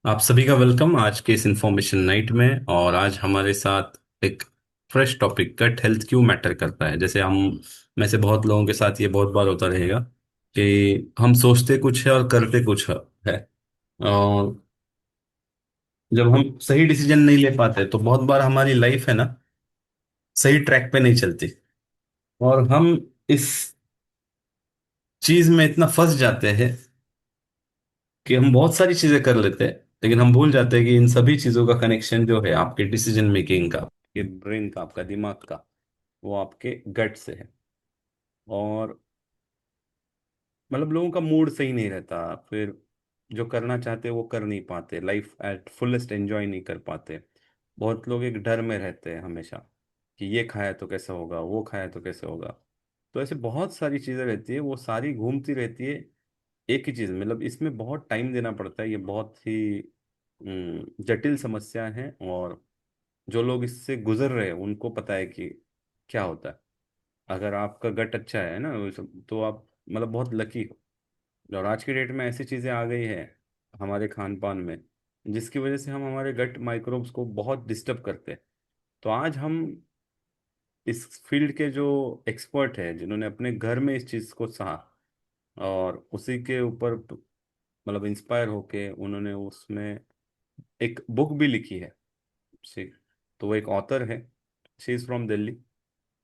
आप सभी का वेलकम आज के इस इंफॉर्मेशन नाइट में। और आज हमारे साथ एक फ्रेश टॉपिक, गट हेल्थ क्यों मैटर करता है। जैसे हम में से बहुत लोगों के साथ ये बहुत बार होता रहेगा कि हम सोचते कुछ है और करते कुछ है। और जब हम सही डिसीजन नहीं ले पाते तो बहुत बार हमारी लाइफ है ना, सही ट्रैक पे नहीं चलती। और हम इस चीज में इतना फंस जाते हैं कि हम बहुत सारी चीजें कर लेते हैं, लेकिन हम भूल जाते हैं कि इन सभी चीजों का कनेक्शन जो है आपके डिसीजन मेकिंग का, आपके ब्रेन का, आपका दिमाग का, वो आपके गट से है। और मतलब लोगों का मूड सही नहीं रहता, फिर जो करना चाहते हैं वो कर नहीं पाते, लाइफ एट फुलेस्ट एंजॉय नहीं कर पाते। बहुत लोग एक डर में रहते हैं हमेशा कि ये खाया तो कैसे होगा, वो खाया तो कैसे होगा। तो ऐसे बहुत सारी चीज़ें रहती है, वो सारी घूमती रहती है एक ही चीज़। मतलब इसमें बहुत टाइम देना पड़ता है, ये बहुत ही जटिल समस्या है। और जो लोग इससे गुजर रहे हैं उनको पता है कि क्या होता है। अगर आपका गट अच्छा है ना तो आप मतलब बहुत लकी हो। और आज की डेट में ऐसी चीज़ें आ गई है हमारे खान पान में, जिसकी वजह से हम हमारे गट माइक्रोब्स को बहुत डिस्टर्ब करते हैं। तो आज हम इस फील्ड के जो एक्सपर्ट हैं, जिन्होंने अपने घर में इस चीज़ को सहा और उसी के ऊपर मतलब इंस्पायर होके उन्होंने उसमें एक बुक भी लिखी है। सी तो वो एक ऑथर है, she is from Delhi.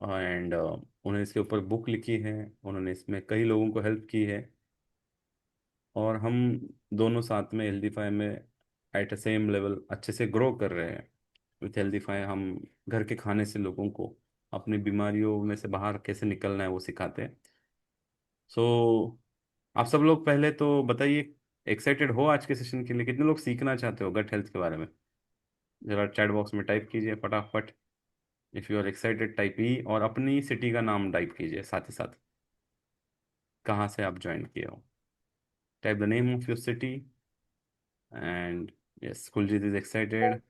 And उन्होंने इसके ऊपर बुक लिखी है, उन्होंने इसमें कई लोगों को हेल्प की है। और हम दोनों साथ में हेल्दीफाई में एट अ सेम लेवल अच्छे से ग्रो कर रहे हैं। विथ हेल्दीफाई हम घर के खाने से लोगों को अपनी बीमारियों में से बाहर कैसे निकलना है वो सिखाते हैं। सो आप सब लोग पहले तो बताइए, एक्साइटेड हो आज के सेशन के लिए? कितने लोग सीखना चाहते हो गट हेल्थ के बारे में? जरा चैट बॉक्स में टाइप कीजिए फटाफट। If you are excited type E, और अपनी सिटी का नाम टाइप कीजिए साथ ही साथ, कहाँ से आप ज्वाइन किए हो। Type the name of your city. And yes, Kuljeet is excited.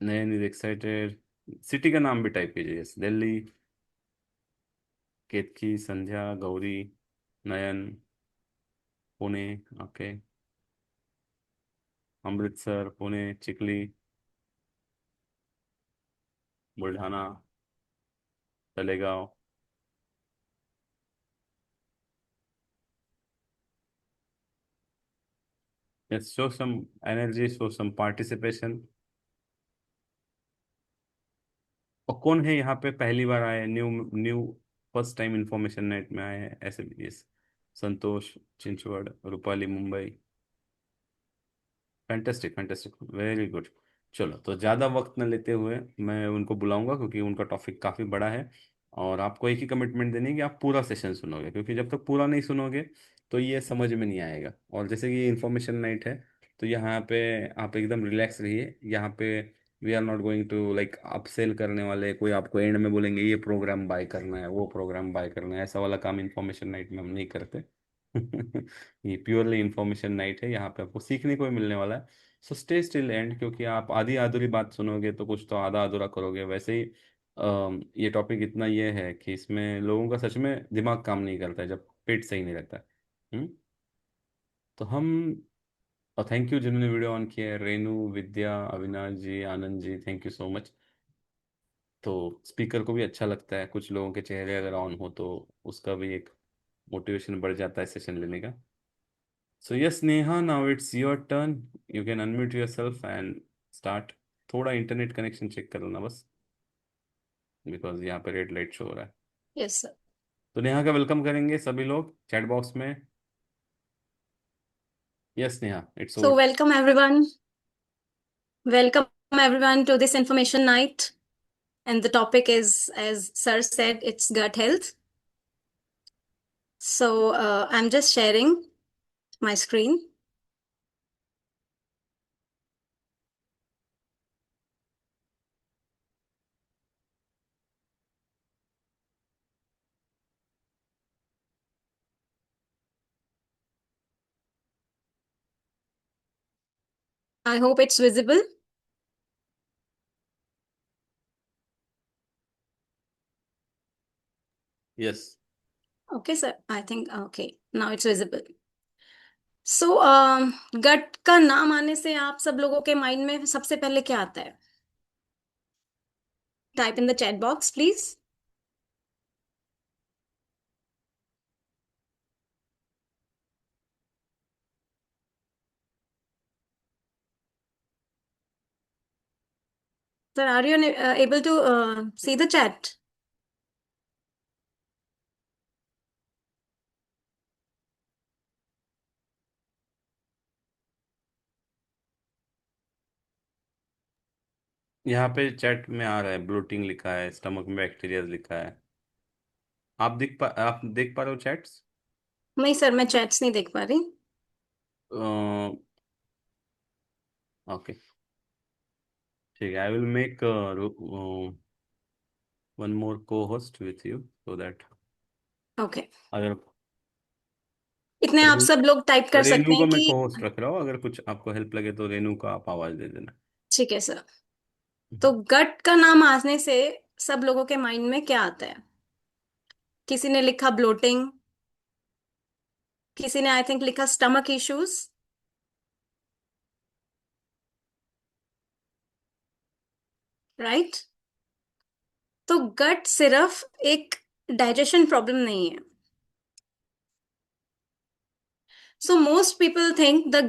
Nayan is excited. City का नाम भी टाइप कीजिए। Yes, Delhi, Ketki, Sandhya, Gauri, Nayan, Pune, okay, Amritsar, Pune, Chikhli, Buldhana, Talegaon. Yes, show some energy, show some participation. और कौन है यहाँ पे पहली बार आए, new new first time information net में आए हैं ऐसे भी? Yes, Santosh, Chinchwad, Rupali, Mumbai. Fantastic, fantastic, very good. चलो, तो ज़्यादा वक्त न लेते हुए मैं उनको बुलाऊंगा, क्योंकि उनका टॉपिक काफ़ी बड़ा है। और आपको एक ही कमिटमेंट देनी है कि आप पूरा सेशन सुनोगे, क्योंकि जब तक पूरा नहीं सुनोगे तो ये समझ में नहीं आएगा। और जैसे कि ये इन्फॉर्मेशन नाइट है, तो यहाँ पे आप एकदम रिलैक्स रहिए। यहाँ पे we are not going to like upsell करने वाले, कोई आपको एंड में बोलेंगे ये प्रोग्राम बाय करना है, वो प्रोग्राम बाय करना है, ऐसा वाला काम इन्फॉर्मेशन नाइट में हम नहीं करते। ये प्योरली इंफॉर्मेशन नाइट है, यहाँ पे आपको सीखने को भी मिलने वाला है। सो स्टे स्टिल एंड, क्योंकि आप आधी अधूरी बात सुनोगे तो कुछ तो आधा अधूरा करोगे। वैसे ही ये टॉपिक इतना ये है कि इसमें लोगों का सच में दिमाग काम नहीं करता है जब पेट सही नहीं रहता है। हम्म? तो हम, और थैंक यू जिन्होंने वीडियो ऑन किया है, रेनू, विद्या, अविनाश जी, Anand ji, thank you so much. तो स्पीकर को भी अच्छा लगता है, कुछ लोगों के चेहरे अगर ऑन हो तो उसका भी एक मोटिवेशन बढ़ जाता है सेशन लेने का। So yes, Neha, now it's your turn. You can unmute yourself and start. थोड़ा इंटरनेट कनेक्शन चेक कर लेना बस, बिकॉज यहाँ पे रेड लाइट शो हो रहा है। Yes, sir. तो नेहा का वेलकम करेंगे सभी लोग चैट बॉक्स में। Yes Neha, it's So over. welcome everyone. Welcome everyone to this information night. And the topic is, as Sir said, it's gut health. So I'm just sharing my screen. I hope it's visible. Yes, Okay, sir. I think okay. Now it's visible. So gut का नाम आने से आप सब लोगों के mind में सबसे पहले क्या आता है? Type in the chat box please. Sir, are you able to see the chat? यहाँ पे चैट में आ रहा है, ब्लोटिंग लिखा है, स्टमक में बैक्टीरिया लिखा है। आप देख पा रहे हो चैट्स? नहीं सर, मैं चैट्स नहीं देख पा रही। ओके, ठीक है। I will make one more cohost with you so that okay. अगर इतने आप रेनू सब लोग टाइप कर सकते रेनू को हैं मैं कि। को होस्ट रख रहा हूँ, अगर कुछ आपको हेल्प लगे तो रेनू का आप आवाज दे देना। ठीक है सर। तो गट का नाम आने से सब लोगों के माइंड में क्या आता है? किसी ने लिखा ब्लोटिंग, किसी ने आई थिंक लिखा स्टमक इश्यूज, राइट? तो गट सिर्फ एक डाइजेशन प्रॉब्लम नहीं है। So most people think the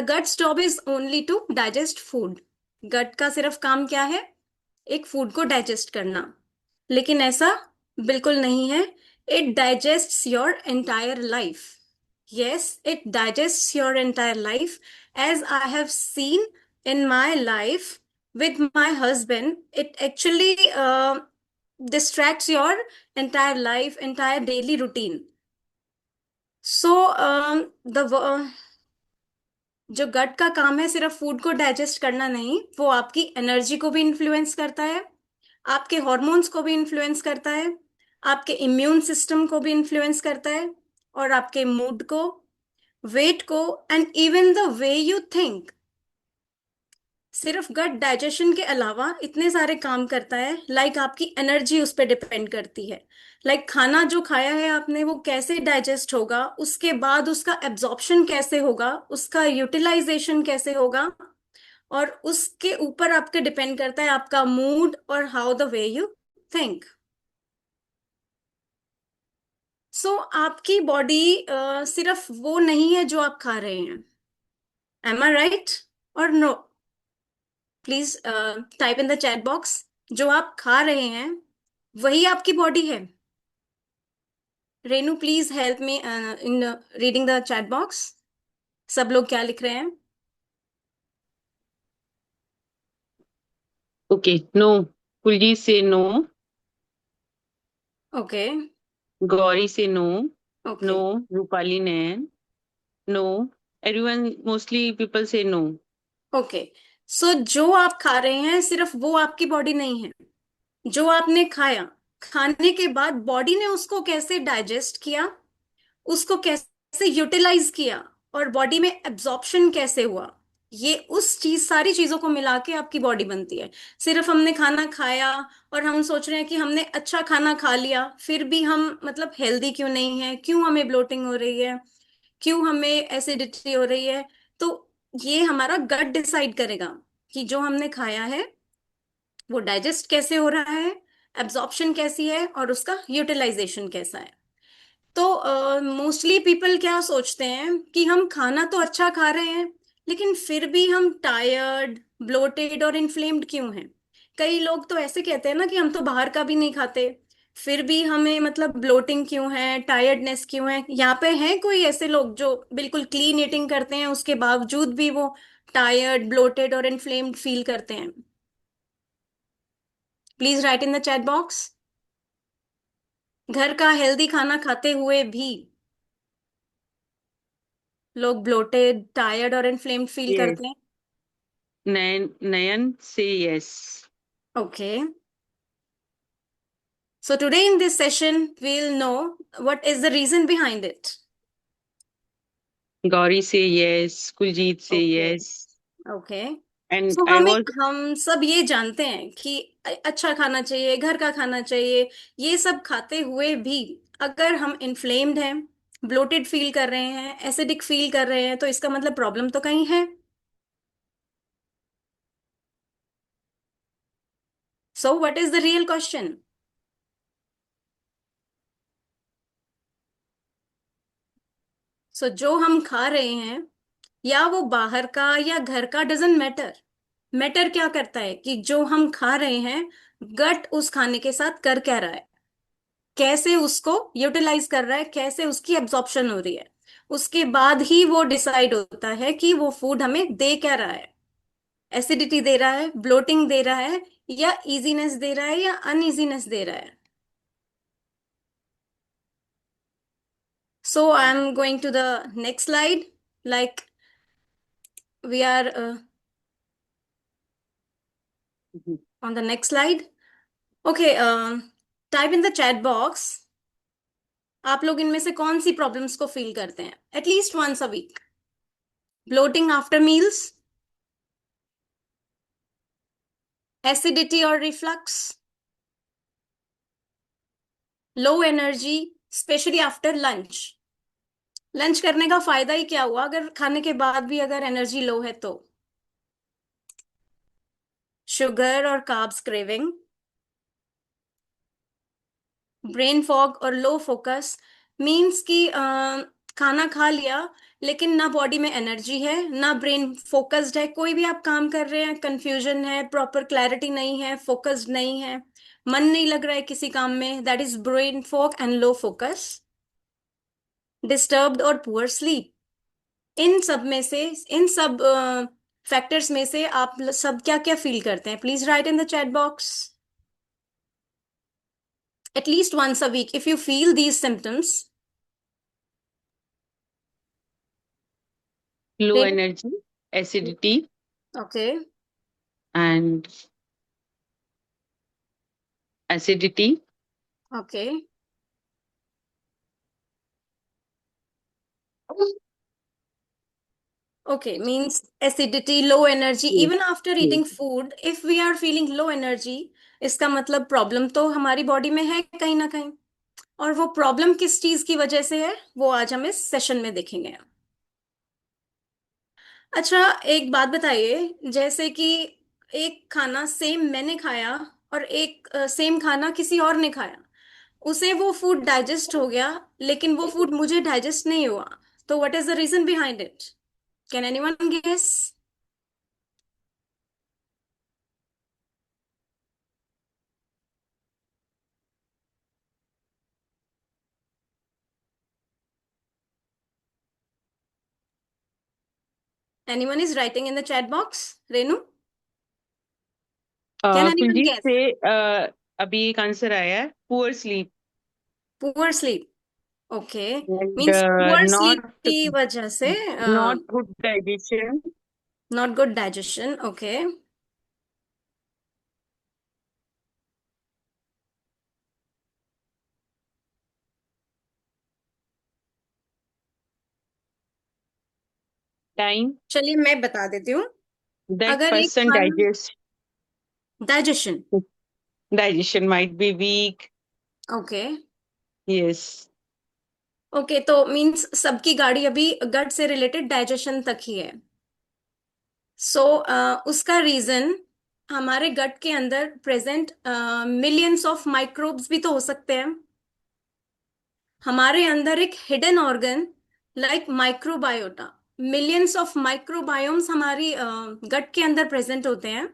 gut's job is only to digest food. गट का सिर्फ काम क्या है? एक फूड को डाइजेस्ट करना। लेकिन ऐसा बिल्कुल नहीं है। It digests your entire life. Yes, it digests your entire life. As I have seen in my life with my husband, it actually distracts your entire life, entire daily routine. So the जो गट का काम है सिर्फ food को digest करना नहीं, वो आपकी एनर्जी को भी इन्फ्लुएंस करता है, आपके हॉर्मोन्स को भी इन्फ्लुएंस करता है, आपके इम्यून सिस्टम को भी इन्फ्लुएंस करता है, और आपके मूड को, वेट को, and even the way you think. सिर्फ गट डाइजेशन के अलावा इतने सारे काम करता है, लाइक आपकी एनर्जी उस पर डिपेंड करती है। लाइक खाना जो खाया है आपने वो कैसे डाइजेस्ट होगा, उसके बाद उसका एब्जॉर्प्शन कैसे होगा, उसका यूटिलाइजेशन कैसे होगा, और उसके ऊपर आपके डिपेंड करता है आपका मूड और how the way you think. So आपकी बॉडी सिर्फ वो नहीं है जो आप खा रहे हैं। एम आई राइट और no? Please type in the chat box. जो आप खा रहे हैं वही आपकी बॉडी है। Renu, please help me in reading the chat box. सब लोग क्या लिख रहे हैं? Okay, no. Kulji say no. Okay. Gauri say no. Okay. No. Rupali Nayan. No. Everyone, mostly people say no. Okay. So जो आप खा रहे हैं सिर्फ वो आपकी बॉडी नहीं है। जो आपने खाया, खाने के बाद बॉडी ने उसको कैसे डाइजेस्ट किया, उसको कैसे यूटिलाइज किया, और बॉडी में एब्जॉर्प्शन कैसे हुआ, ये उस चीज सारी चीजों को मिला के आपकी बॉडी बनती है। सिर्फ हमने खाना खाया और हम सोच रहे हैं कि हमने अच्छा खाना खा लिया, फिर भी हम मतलब हेल्दी क्यों नहीं है, क्यों हमें ब्लोटिंग हो रही है, क्यों हमें एसिडिटी हो रही है। तो ये हमारा गट डिसाइड करेगा कि जो हमने खाया है वो डाइजेस्ट कैसे हो रहा है, एब्जॉर्प्शन कैसी है, और उसका यूटिलाइजेशन कैसा है। तो मोस्टली पीपल क्या सोचते हैं कि हम खाना तो अच्छा खा रहे हैं, लेकिन फिर भी हम टायर्ड, ब्लोटेड और इन्फ्लेम्ड क्यों हैं। कई लोग तो ऐसे कहते हैं ना कि हम तो बाहर का भी नहीं खाते, फिर भी हमें मतलब ब्लोटिंग क्यों है, टायर्डनेस क्यों है। यहाँ पे हैं कोई ऐसे लोग जो बिल्कुल क्लीन ईटिंग करते हैं उसके बावजूद भी वो टायर्ड, ब्लोटेड और इन्फ्लेम्ड फील करते हैं? Please write in the chat box. घर का हेल्दी खाना खाते हुए भी लोग ब्लोटेड, टायर्ड और इन्फ्लेम्ड फील Yes. करते हैं? Nayan say yes. Okay. So today in this session, we'll know what is the reason behind it. Gauri say yes. Kuljit say okay. yes. Okay. And so I was हम सब ये जानते हैं कि अच्छा खाना चाहिए, घर का खाना चाहिए। ये सब खाते हुए भी अगर हम इन्फ्लेम्ड हैं, ब्लोटेड फील कर रहे हैं, एसिडिक फील कर रहे हैं, तो इसका मतलब प्रॉब्लम तो कहीं है। So what is the real question? So जो हम खा रहे हैं, या वो बाहर का या घर का, डजेंट मैटर। मैटर क्या करता है कि जो हम खा रहे हैं, गट उस खाने के साथ कर क्या रहा है, कैसे उसको यूटिलाइज कर रहा है, कैसे उसकी एब्जॉर्प्शन हो रही है। उसके बाद ही वो डिसाइड होता है कि वो फूड हमें दे क्या रहा है। एसिडिटी दे रहा है, ब्लोटिंग दे रहा है, या इजीनेस दे रहा है, या अनइजीनेस दे रहा है। So I am going to the next slide, like we are Mhm. on the next slide. Okay, type in the chat box. आप लोग इनमें से कौन सी प्रॉब्लम्स को फील करते हैं at least once a week? Bloating after meals, acidity और reflux, low energy specially after lunch. Lunch करने का फायदा ही क्या हुआ अगर खाने के बाद भी अगर एनर्जी लो है तो? शुगर और कार्ब्स क्रेविंग, ब्रेन फॉग और लो फोकस। मीन्स कि खाना खा लिया लेकिन ना बॉडी में एनर्जी है, ना ब्रेन फोकस्ड है, कोई भी आप काम कर रहे हैं कंफ्यूजन है, प्रॉपर क्लैरिटी नहीं है, फोकस्ड नहीं है, मन नहीं लग रहा है किसी काम में, that is brain fog and low focus. Disturbed और पुअर स्लीप। इन सब में से, इन सब फैक्टर्स में से आप सब क्या क्या फील करते हैं? Please write in the chat box. At least once a week, if you feel these symptoms. Low Then, energy, acidity, okay, and acidity. okay, okay, means acidity, low energy, Yes. even after Yes. eating food, if we are feeling low energy, इसका मतलब problem तो हमारी body में है कहीं ना कहीं। और वो प्रॉब्लम किस चीज की वजह से है, वो आज हम इस सेशन में देखेंगे। अच्छा, एक बात बताइए, जैसे कि एक खाना सेम मैंने खाया और एक सेम खाना किसी और ने खाया, उसे वो फूड डाइजेस्ट हो गया लेकिन वो फूड मुझे डाइजेस्ट नहीं हुआ, तो what is the reason behind it? Can anyone guess? Anyone is writing in the chat box? Renu, can anyone Kuljeet guess? से अभी एक आंसर आया है, poor sleep poor sleep. Okay, and means poor not sleep की वजह से not good digestion. Not good digestion. Okay, time चलिए मैं बता देती हूँ। दैट अगर एक पर्सन खाना, digestion. digestion might be weak. Okay, Yes. Okay, तो मींस सबकी गाड़ी अभी गट से रिलेटेड डाइजेशन तक ही है। सो उसका रीजन हमारे गट के अंदर प्रेजेंट मिलियंस ऑफ माइक्रोब्स भी तो हो सकते हैं। हमारे अंदर एक hidden organ like microbiota, millions of microbiomes हमारी गट के अंदर प्रेजेंट होते हैं।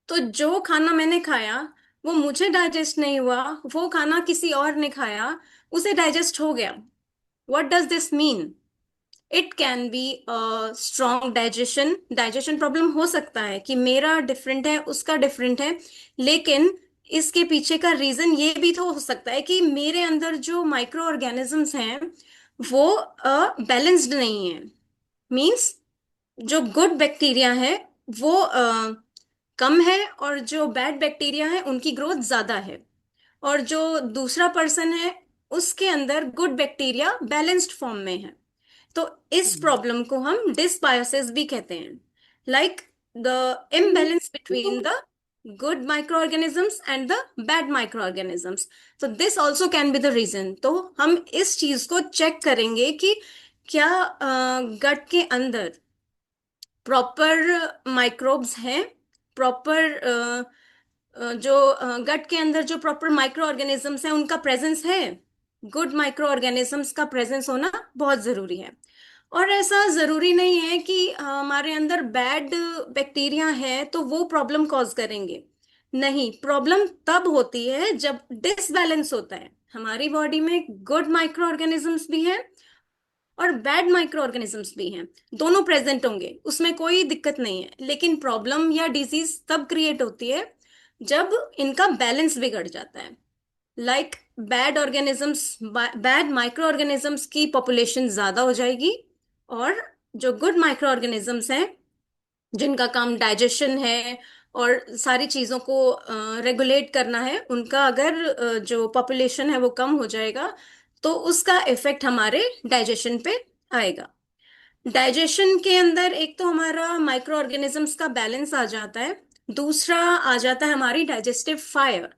तो जो खाना मैंने खाया वो मुझे डाइजेस्ट नहीं हुआ, वो खाना किसी और ने खाया, उसे डाइजेस्ट हो गया। What does this mean? It can be strong digestion, digestion problem हो सकता है कि मेरा डिफरेंट है उसका डिफरेंट है, लेकिन इसके पीछे का रीजन ये भी तो हो सकता है कि मेरे अंदर जो माइक्रो ऑर्गेनिजम्स हैं वो बैलेंस्ड नहीं है। मीन्स जो गुड बैक्टीरिया है वो कम है, और जो बैड बैक्टीरिया है उनकी ग्रोथ ज्यादा है, और जो दूसरा पर्सन है उसके अंदर गुड बैक्टीरिया बैलेंस्ड फॉर्म में है। तो इस प्रॉब्लम को हम डिसबायोसिस भी कहते हैं, like the imbalance between the good microorganisms and the bad microorganisms. So this also can be the reason. तो हम इस चीज को चेक करेंगे कि क्या गट के अंदर प्रॉपर माइक्रोब्स हैं, प्रॉपर जो गट के अंदर जो प्रॉपर माइक्रो ऑर्गेनिजम्स हैं उनका प्रेजेंस है। गुड माइक्रो ऑर्गेनिजम्स का प्रेजेंस होना बहुत जरूरी है। और ऐसा जरूरी नहीं है कि हमारे अंदर बैड बैक्टीरिया है तो वो प्रॉब्लम कॉज करेंगे। नहीं, प्रॉब्लम तब होती है जब डिसबैलेंस होता है। हमारी बॉडी में गुड माइक्रो ऑर्गेनिजम्स भी हैं और बैड माइक्रो ऑर्गेनिजम्स भी हैं, दोनों प्रेजेंट होंगे, उसमें कोई दिक्कत नहीं है। लेकिन प्रॉब्लम या डिजीज तब क्रिएट होती है जब इनका बैलेंस बिगड़ जाता है। Like bad organisms, bad micro organisms की पॉपुलेशन ज्यादा हो जाएगी, और जो गुड माइक्रो ऑर्गेनिजम्स हैं जिनका काम डाइजेशन है और सारी चीजों को रेगुलेट करना है, उनका अगर जो पॉपुलेशन है वो कम हो जाएगा, तो उसका इफेक्ट हमारे डाइजेशन पे आएगा। डाइजेशन के अंदर एक तो हमारा माइक्रो ऑर्गेनिजम्स का बैलेंस आ जाता है, दूसरा आ जाता है हमारी डाइजेस्टिव फायर।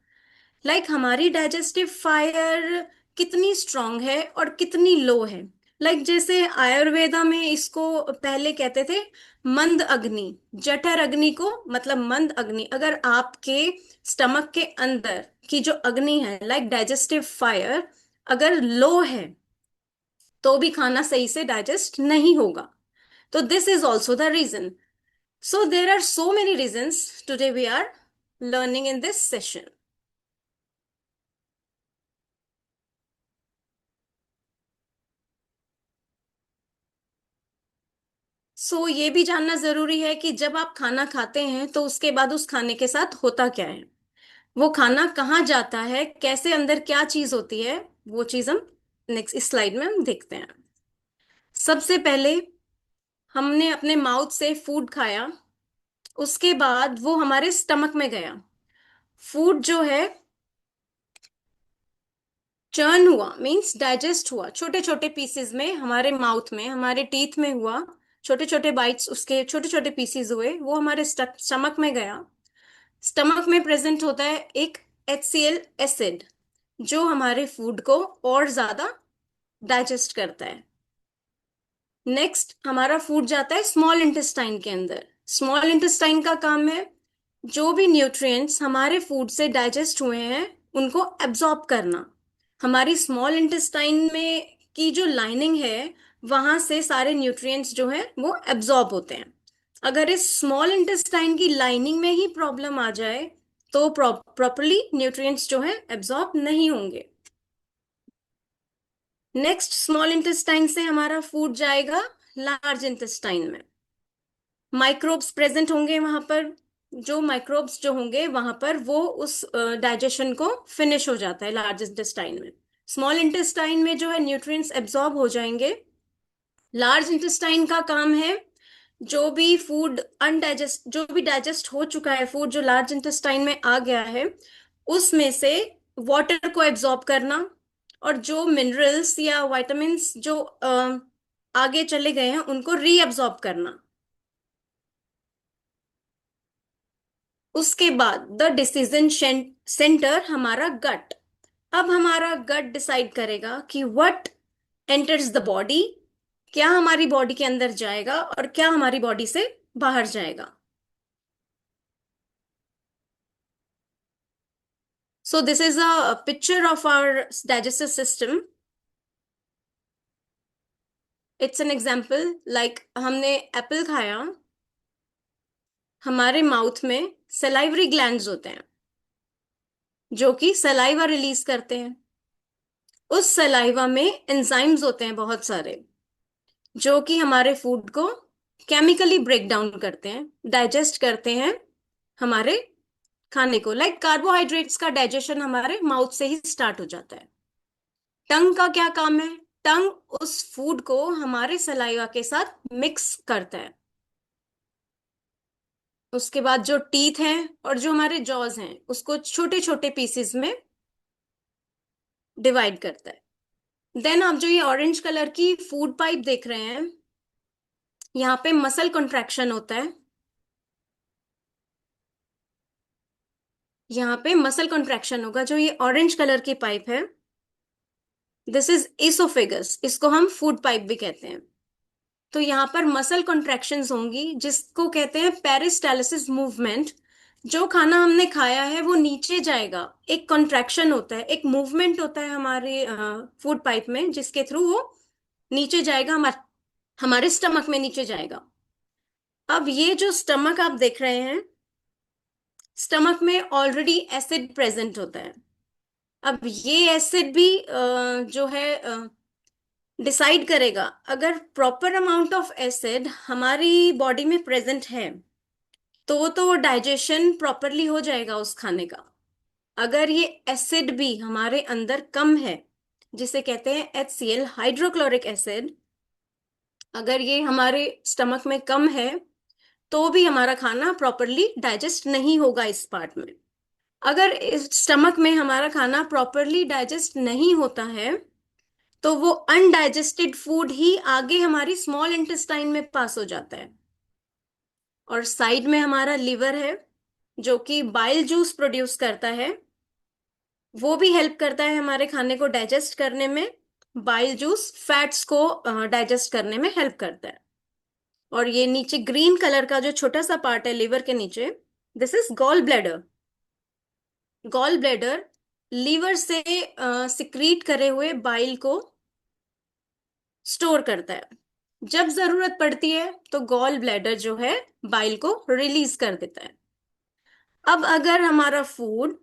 हमारी डाइजेस्टिव फायर कितनी स्ट्रांग है और कितनी लो है। जैसे आयुर्वेदा में इसको पहले कहते थे मंद अग्नि, जठर अग्नि को मतलब मंद अग्नि। अगर आपके स्टमक के अंदर की जो अग्नि है, डाइजेस्टिव फायर, अगर लो है तो भी खाना सही से डाइजेस्ट नहीं होगा। तो this is also the reason. So there are so many reasons today we are learning in this session. ये भी जानना जरूरी है कि जब आप खाना खाते हैं तो उसके बाद उस खाने के साथ होता क्या है, वो खाना कहाँ जाता है, कैसे अंदर क्या चीज होती है, वो चीज हम नेक्स्ट इस स्लाइड में हम देखते हैं। सबसे पहले हमने अपने माउथ से फूड खाया, उसके बाद वो हमारे स्टमक में गया। फूड जो है चर्न हुआ, मींस डाइजेस्ट हुआ, छोटे छोटे पीसेस में हमारे माउथ में, हमारे टीथ में हुआ, छोटे छोटे बाइट्स, उसके छोटे छोटे पीसेस हुए, वो हमारे स्टमक में गया। स्टमक में प्रेजेंट होता है एक HCl एसिड जो हमारे फूड को और ज्यादा डाइजेस्ट करता है। नेक्स्ट हमारा फूड जाता है स्मॉल इंटेस्टाइन के अंदर। स्मॉल इंटेस्टाइन का काम है जो भी न्यूट्रिएंट्स हमारे फूड से डाइजेस्ट हुए हैं उनको एब्जॉर्ब करना। हमारी स्मॉल इंटेस्टाइन में की जो लाइनिंग है वहां से सारे न्यूट्रिएंट्स जो है वो एब्जॉर्ब होते हैं। अगर इस स्मॉल इंटेस्टाइन की लाइनिंग में ही प्रॉब्लम आ जाए तो प्रॉपरली न्यूट्रिएंट्स जो है एब्जॉर्ब नहीं होंगे। नेक्स्ट स्मॉल इंटेस्टाइन से हमारा फूड जाएगा लार्ज इंटेस्टाइन में। माइक्रोब्स प्रेजेंट होंगे वहां पर, जो माइक्रोब्स जो होंगे वहां पर वो उस डाइजेशन को फिनिश हो जाता है लार्ज इंटेस्टाइन में। स्मॉल इंटेस्टाइन में जो है न्यूट्रिएंट्स एब्जॉर्ब हो जाएंगे। लार्ज इंटेस्टाइन का काम है जो भी फूड अनडाइजेस्ट, जो भी डाइजेस्ट हो चुका है फूड जो लार्ज इंटेस्टाइन में आ गया है, उसमें से वाटर को एब्जॉर्ब करना, और जो मिनरल्स या विटामिन्स जो आगे चले गए हैं उनको रीअब्जॉर्ब करना। उसके बाद द डिसीजन सेंटर हमारा गट। अब हमारा गट डिसाइड करेगा कि व्हाट एंटर्स द बॉडी, क्या हमारी बॉडी के अंदर जाएगा और क्या हमारी बॉडी से बाहर जाएगा। So this is a picture of our digestive system. It's an example like हमने एप्पल खाया, हमारे माउथ में सलाइवरी ग्लैंड्स होते हैं जो कि सलाइवा रिलीज करते हैं। उस सलाइवा में एंजाइम्स होते हैं बहुत सारे जो कि हमारे फूड को केमिकली ब्रेक डाउन करते हैं, डाइजेस्ट करते हैं हमारे खाने को। कार्बोहाइड्रेट्स का डाइजेशन हमारे माउथ से ही स्टार्ट हो जाता है। टंग का क्या काम है? टंग उस फूड को हमारे सलाइवा के साथ मिक्स करता है। उसके बाद जो टीथ हैं और जो हमारे जॉज हैं उसको छोटे छोटे पीसेस में डिवाइड करता है। देन आप जो ये ऑरेंज कलर की फूड पाइप देख रहे हैं, यहाँ पे मसल कॉन्ट्रैक्शन होता है। यहाँ पे मसल कॉन्ट्रैक्शन होगा। जो ये ऑरेंज कलर की पाइप है, दिस इज इसोफेगस, इसको हम फूड पाइप भी कहते हैं। तो यहाँ पर मसल कॉन्ट्रैक्शंस होंगी, जिसको कहते हैं पेरिस्टालिसिस मूवमेंट। जो खाना हमने खाया है वो नीचे जाएगा, एक कॉन्ट्रैक्शन होता है, एक मूवमेंट होता है हमारे फूड पाइप में, जिसके थ्रू वो नीचे जाएगा, हमारे स्टमक में नीचे जाएगा। अब ये जो स्टमक आप देख रहे हैं, स्टमक में ऑलरेडी एसिड प्रेजेंट होता है। अब ये एसिड भी जो है डिसाइड करेगा, अगर प्रॉपर अमाउंट ऑफ एसिड हमारी बॉडी में प्रेजेंट है तो डाइजेशन प्रॉपरली हो जाएगा उस खाने का। अगर ये एसिड भी हमारे अंदर कम है, जिसे कहते हैं HCl, हाइड्रोक्लोरिक एसिड, अगर ये हमारे स्टमक में कम है तो भी हमारा खाना प्रॉपरली डाइजेस्ट नहीं होगा इस पार्ट में। अगर इस स्टमक में हमारा खाना प्रॉपरली डाइजेस्ट नहीं होता है तो वो अनडाइजेस्टेड फूड ही आगे हमारी स्मॉल इंटेस्टाइन में पास हो जाता है। और साइड में हमारा लिवर है, जो कि बाइल जूस प्रोड्यूस करता है। वो भी हेल्प करता है हमारे खाने को डाइजेस्ट करने में। बाइल जूस फैट्स को डाइजेस्ट करने में हेल्प करता है। और ये नीचे ग्रीन कलर का जो छोटा सा पार्ट है लिवर के नीचे, this is gall bladder. Gall bladder liver से सिक्रीट करे हुए बाइल को स्टोर करता है। जब जरूरत पड़ती है तो गॉल ब्लैडर जो है बाइल को रिलीज कर देता है। अब अगर हमारा फूड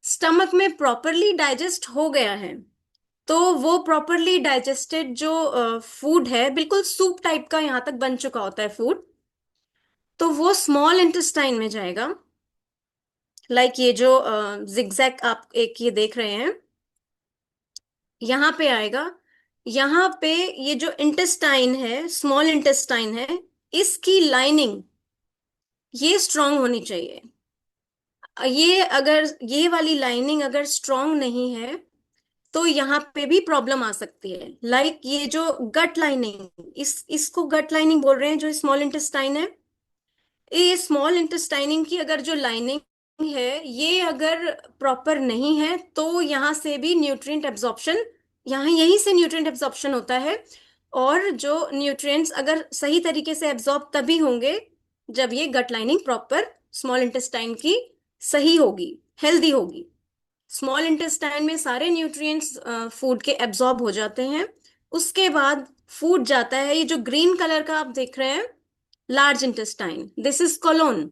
स्टमक में प्रॉपरली डाइजेस्ट हो गया है, तो वो प्रॉपरली डाइजेस्टेड जो फूड है, बिल्कुल सूप टाइप का यहाँ तक बन चुका होता है फूड, तो वो स्मॉल इंटेस्टाइन में जाएगा। लाइक ये जो जिगजैग आप एक ये देख रहे हैं, यहाँ पे आएगा। यहाँ पे ये जो इंटेस्टाइन है, स्मॉल इंटेस्टाइन है, इसकी लाइनिंग ये स्ट्रांग होनी चाहिए। ये अगर ये वाली लाइनिंग अगर स्ट्रांग नहीं है तो यहाँ पे भी प्रॉब्लम आ सकती है। लाइक ये जो गट लाइनिंग, इसको गट लाइनिंग बोल रहे हैं, जो स्मॉल इंटेस्टाइन है, ये स्मॉल इंटेस्टाइनिंग की अगर जो लाइनिंग है ये अगर प्रॉपर नहीं है तो यहाँ से भी न्यूट्रिएंट एब्जॉर्प्शन, यहाँ यहीं से न्यूट्रिएंट एब्जॉर्प्शन होता है। और जो न्यूट्रिएंट्स अगर सही तरीके से एब्जॉर्ब तभी होंगे जब ये गट लाइनिंग प्रॉपर स्मॉल इंटेस्टाइन की सही होगी, हेल्दी होगी। स्मॉल इंटेस्टाइन में सारे न्यूट्रिएंट्स फूड के एब्जॉर्ब हो जाते हैं। उसके बाद फूड जाता है, ये जो ग्रीन कलर का आप देख रहे हैं, large intestine, this is colon.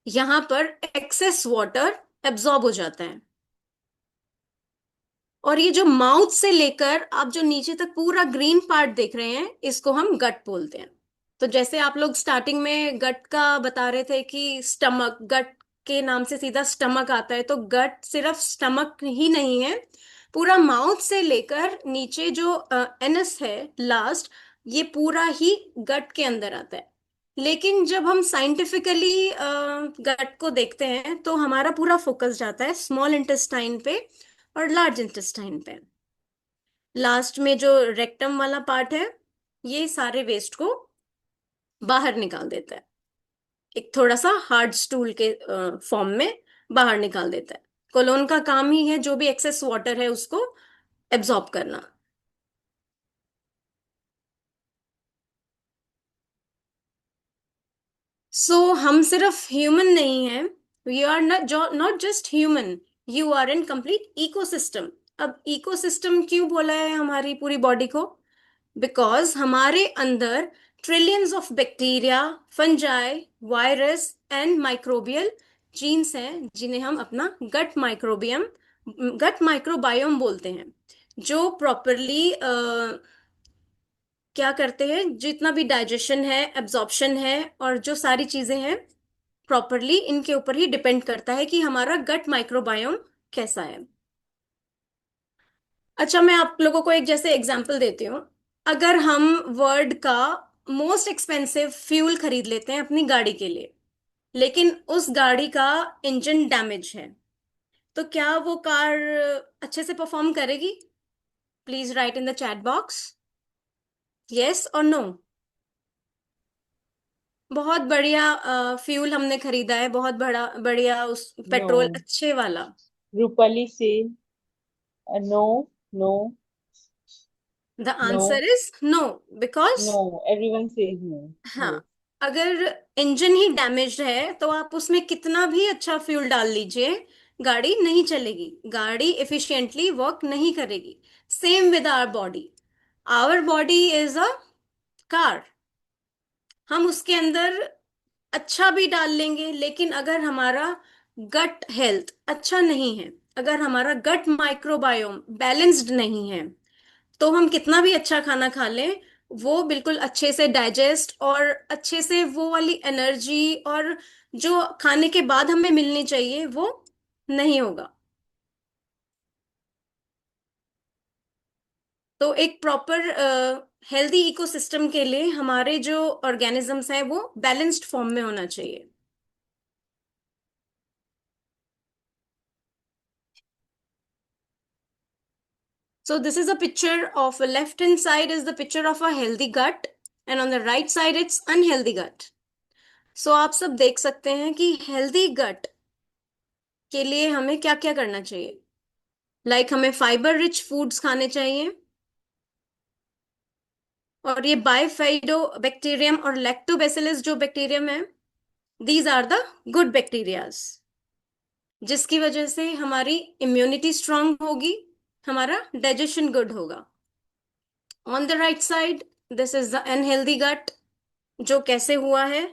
यहां पर एक्सेस वाटर एब्जॉर्ब हो जाता है। और ये जो माउथ से लेकर आप जो नीचे तक पूरा ग्रीन पार्ट देख रहे हैं, इसको हम गट बोलते हैं। तो जैसे आप लोग स्टार्टिंग में गट का बता रहे थे कि स्टमक, गट के नाम से सीधा स्टमक आता है, तो गट सिर्फ स्टमक ही नहीं है, पूरा माउथ से लेकर नीचे जो एनस है लास्ट, ये पूरा ही गट के अंदर आता है। लेकिन जब हम साइंटिफिकली गट को देखते हैं तो हमारा पूरा फोकस जाता है स्मॉल इंटेस्टाइन पे और लार्ज इंटेस्टाइन पे। लास्ट में जो रेक्टम वाला पार्ट है, ये सारे वेस्ट को बाहर निकाल देता है, एक थोड़ा सा हार्ड स्टूल के फॉर्म में बाहर निकाल देता है। कोलोन का काम ही है जो भी एक्सेस वाटर है उसको एब्जॉर्ब करना। हम सिर्फ ह्यूमन नहीं हैं, we are not just human, you are in complete ecosystem. अब इकोसिस्टम क्यों बोला है हमारी पूरी बॉडी को? बिकॉज हमारे अंदर trillions of bacteria, fungi, virus and microbial genes हैं, जिन्हें हम अपना गट माइक्रोबायोम बोलते हैं, जो प्रॉपरली क्या करते हैं, जितना भी डाइजेशन है, एब्जॉर्प्शन है और जो सारी चीजें हैं, प्रॉपरली इनके ऊपर ही डिपेंड करता है कि हमारा गट माइक्रोबायोम कैसा है। अच्छा, मैं आप लोगों को एक जैसे एग्जांपल देती हूँ। अगर हम वर्ल्ड का मोस्ट एक्सपेंसिव फ्यूल खरीद लेते हैं अपनी गाड़ी के लिए, लेकिन उस गाड़ी का इंजन डैमेज है, तो क्या वो कार अच्छे से परफॉर्म करेगी? Please write in the chat box, yes और नो। बहुत बढ़िया फ्यूल हमने खरीदा है, बहुत बड़ा बढ़िया उस पेट्रोल No. अच्छे वाला। Rupali says no, no, the no, answer is no, because no. Everyone says no. हाँ, Yes. अगर इंजन ही डैमेज्ड है तो आप उसमें कितना भी अच्छा फ्यूल डाल लीजिए, गाड़ी नहीं चलेगी, गाड़ी एफिशिएंटली वर्क नहीं करेगी। Same with our body is a car. हम उसके अंदर अच्छा भी डाल लेंगे, लेकिन अगर हमारा गट हेल्थ अच्छा नहीं है, अगर हमारा गट माइक्रोबायोम बैलेंस्ड नहीं है, तो हम कितना भी अच्छा खाना खा लें, वो बिल्कुल अच्छे से डाइजेस्ट और अच्छे से वो वाली एनर्जी और जो खाने के बाद हमें मिलनी चाहिए वो नहीं होगा। तो एक प्रॉपर हेल्दी इकोसिस्टम के लिए हमारे जो ऑर्गेनिजम्स हैं वो बैलेंस्ड फॉर्म में होना चाहिए। So this is a picture of a left hand side is the picture of a healthy gut and on the right side it's unhealthy gut. So आप सब देख सकते हैं कि हेल्दी गट के लिए हमें क्या क्या करना चाहिए। हमें फाइबर रिच फूड्स खाने चाहिए, और ये बाइफाइडो बैक्टीरियम और लैक्टोबैसिलस जो बैक्टीरियम है, these are the good bacterias, जिसकी वजह से हमारी इम्यूनिटी स्ट्रांग होगी, हमारा डाइजेशन गुड होगा। On the right side this is the unhealthy gut, जो कैसे हुआ है,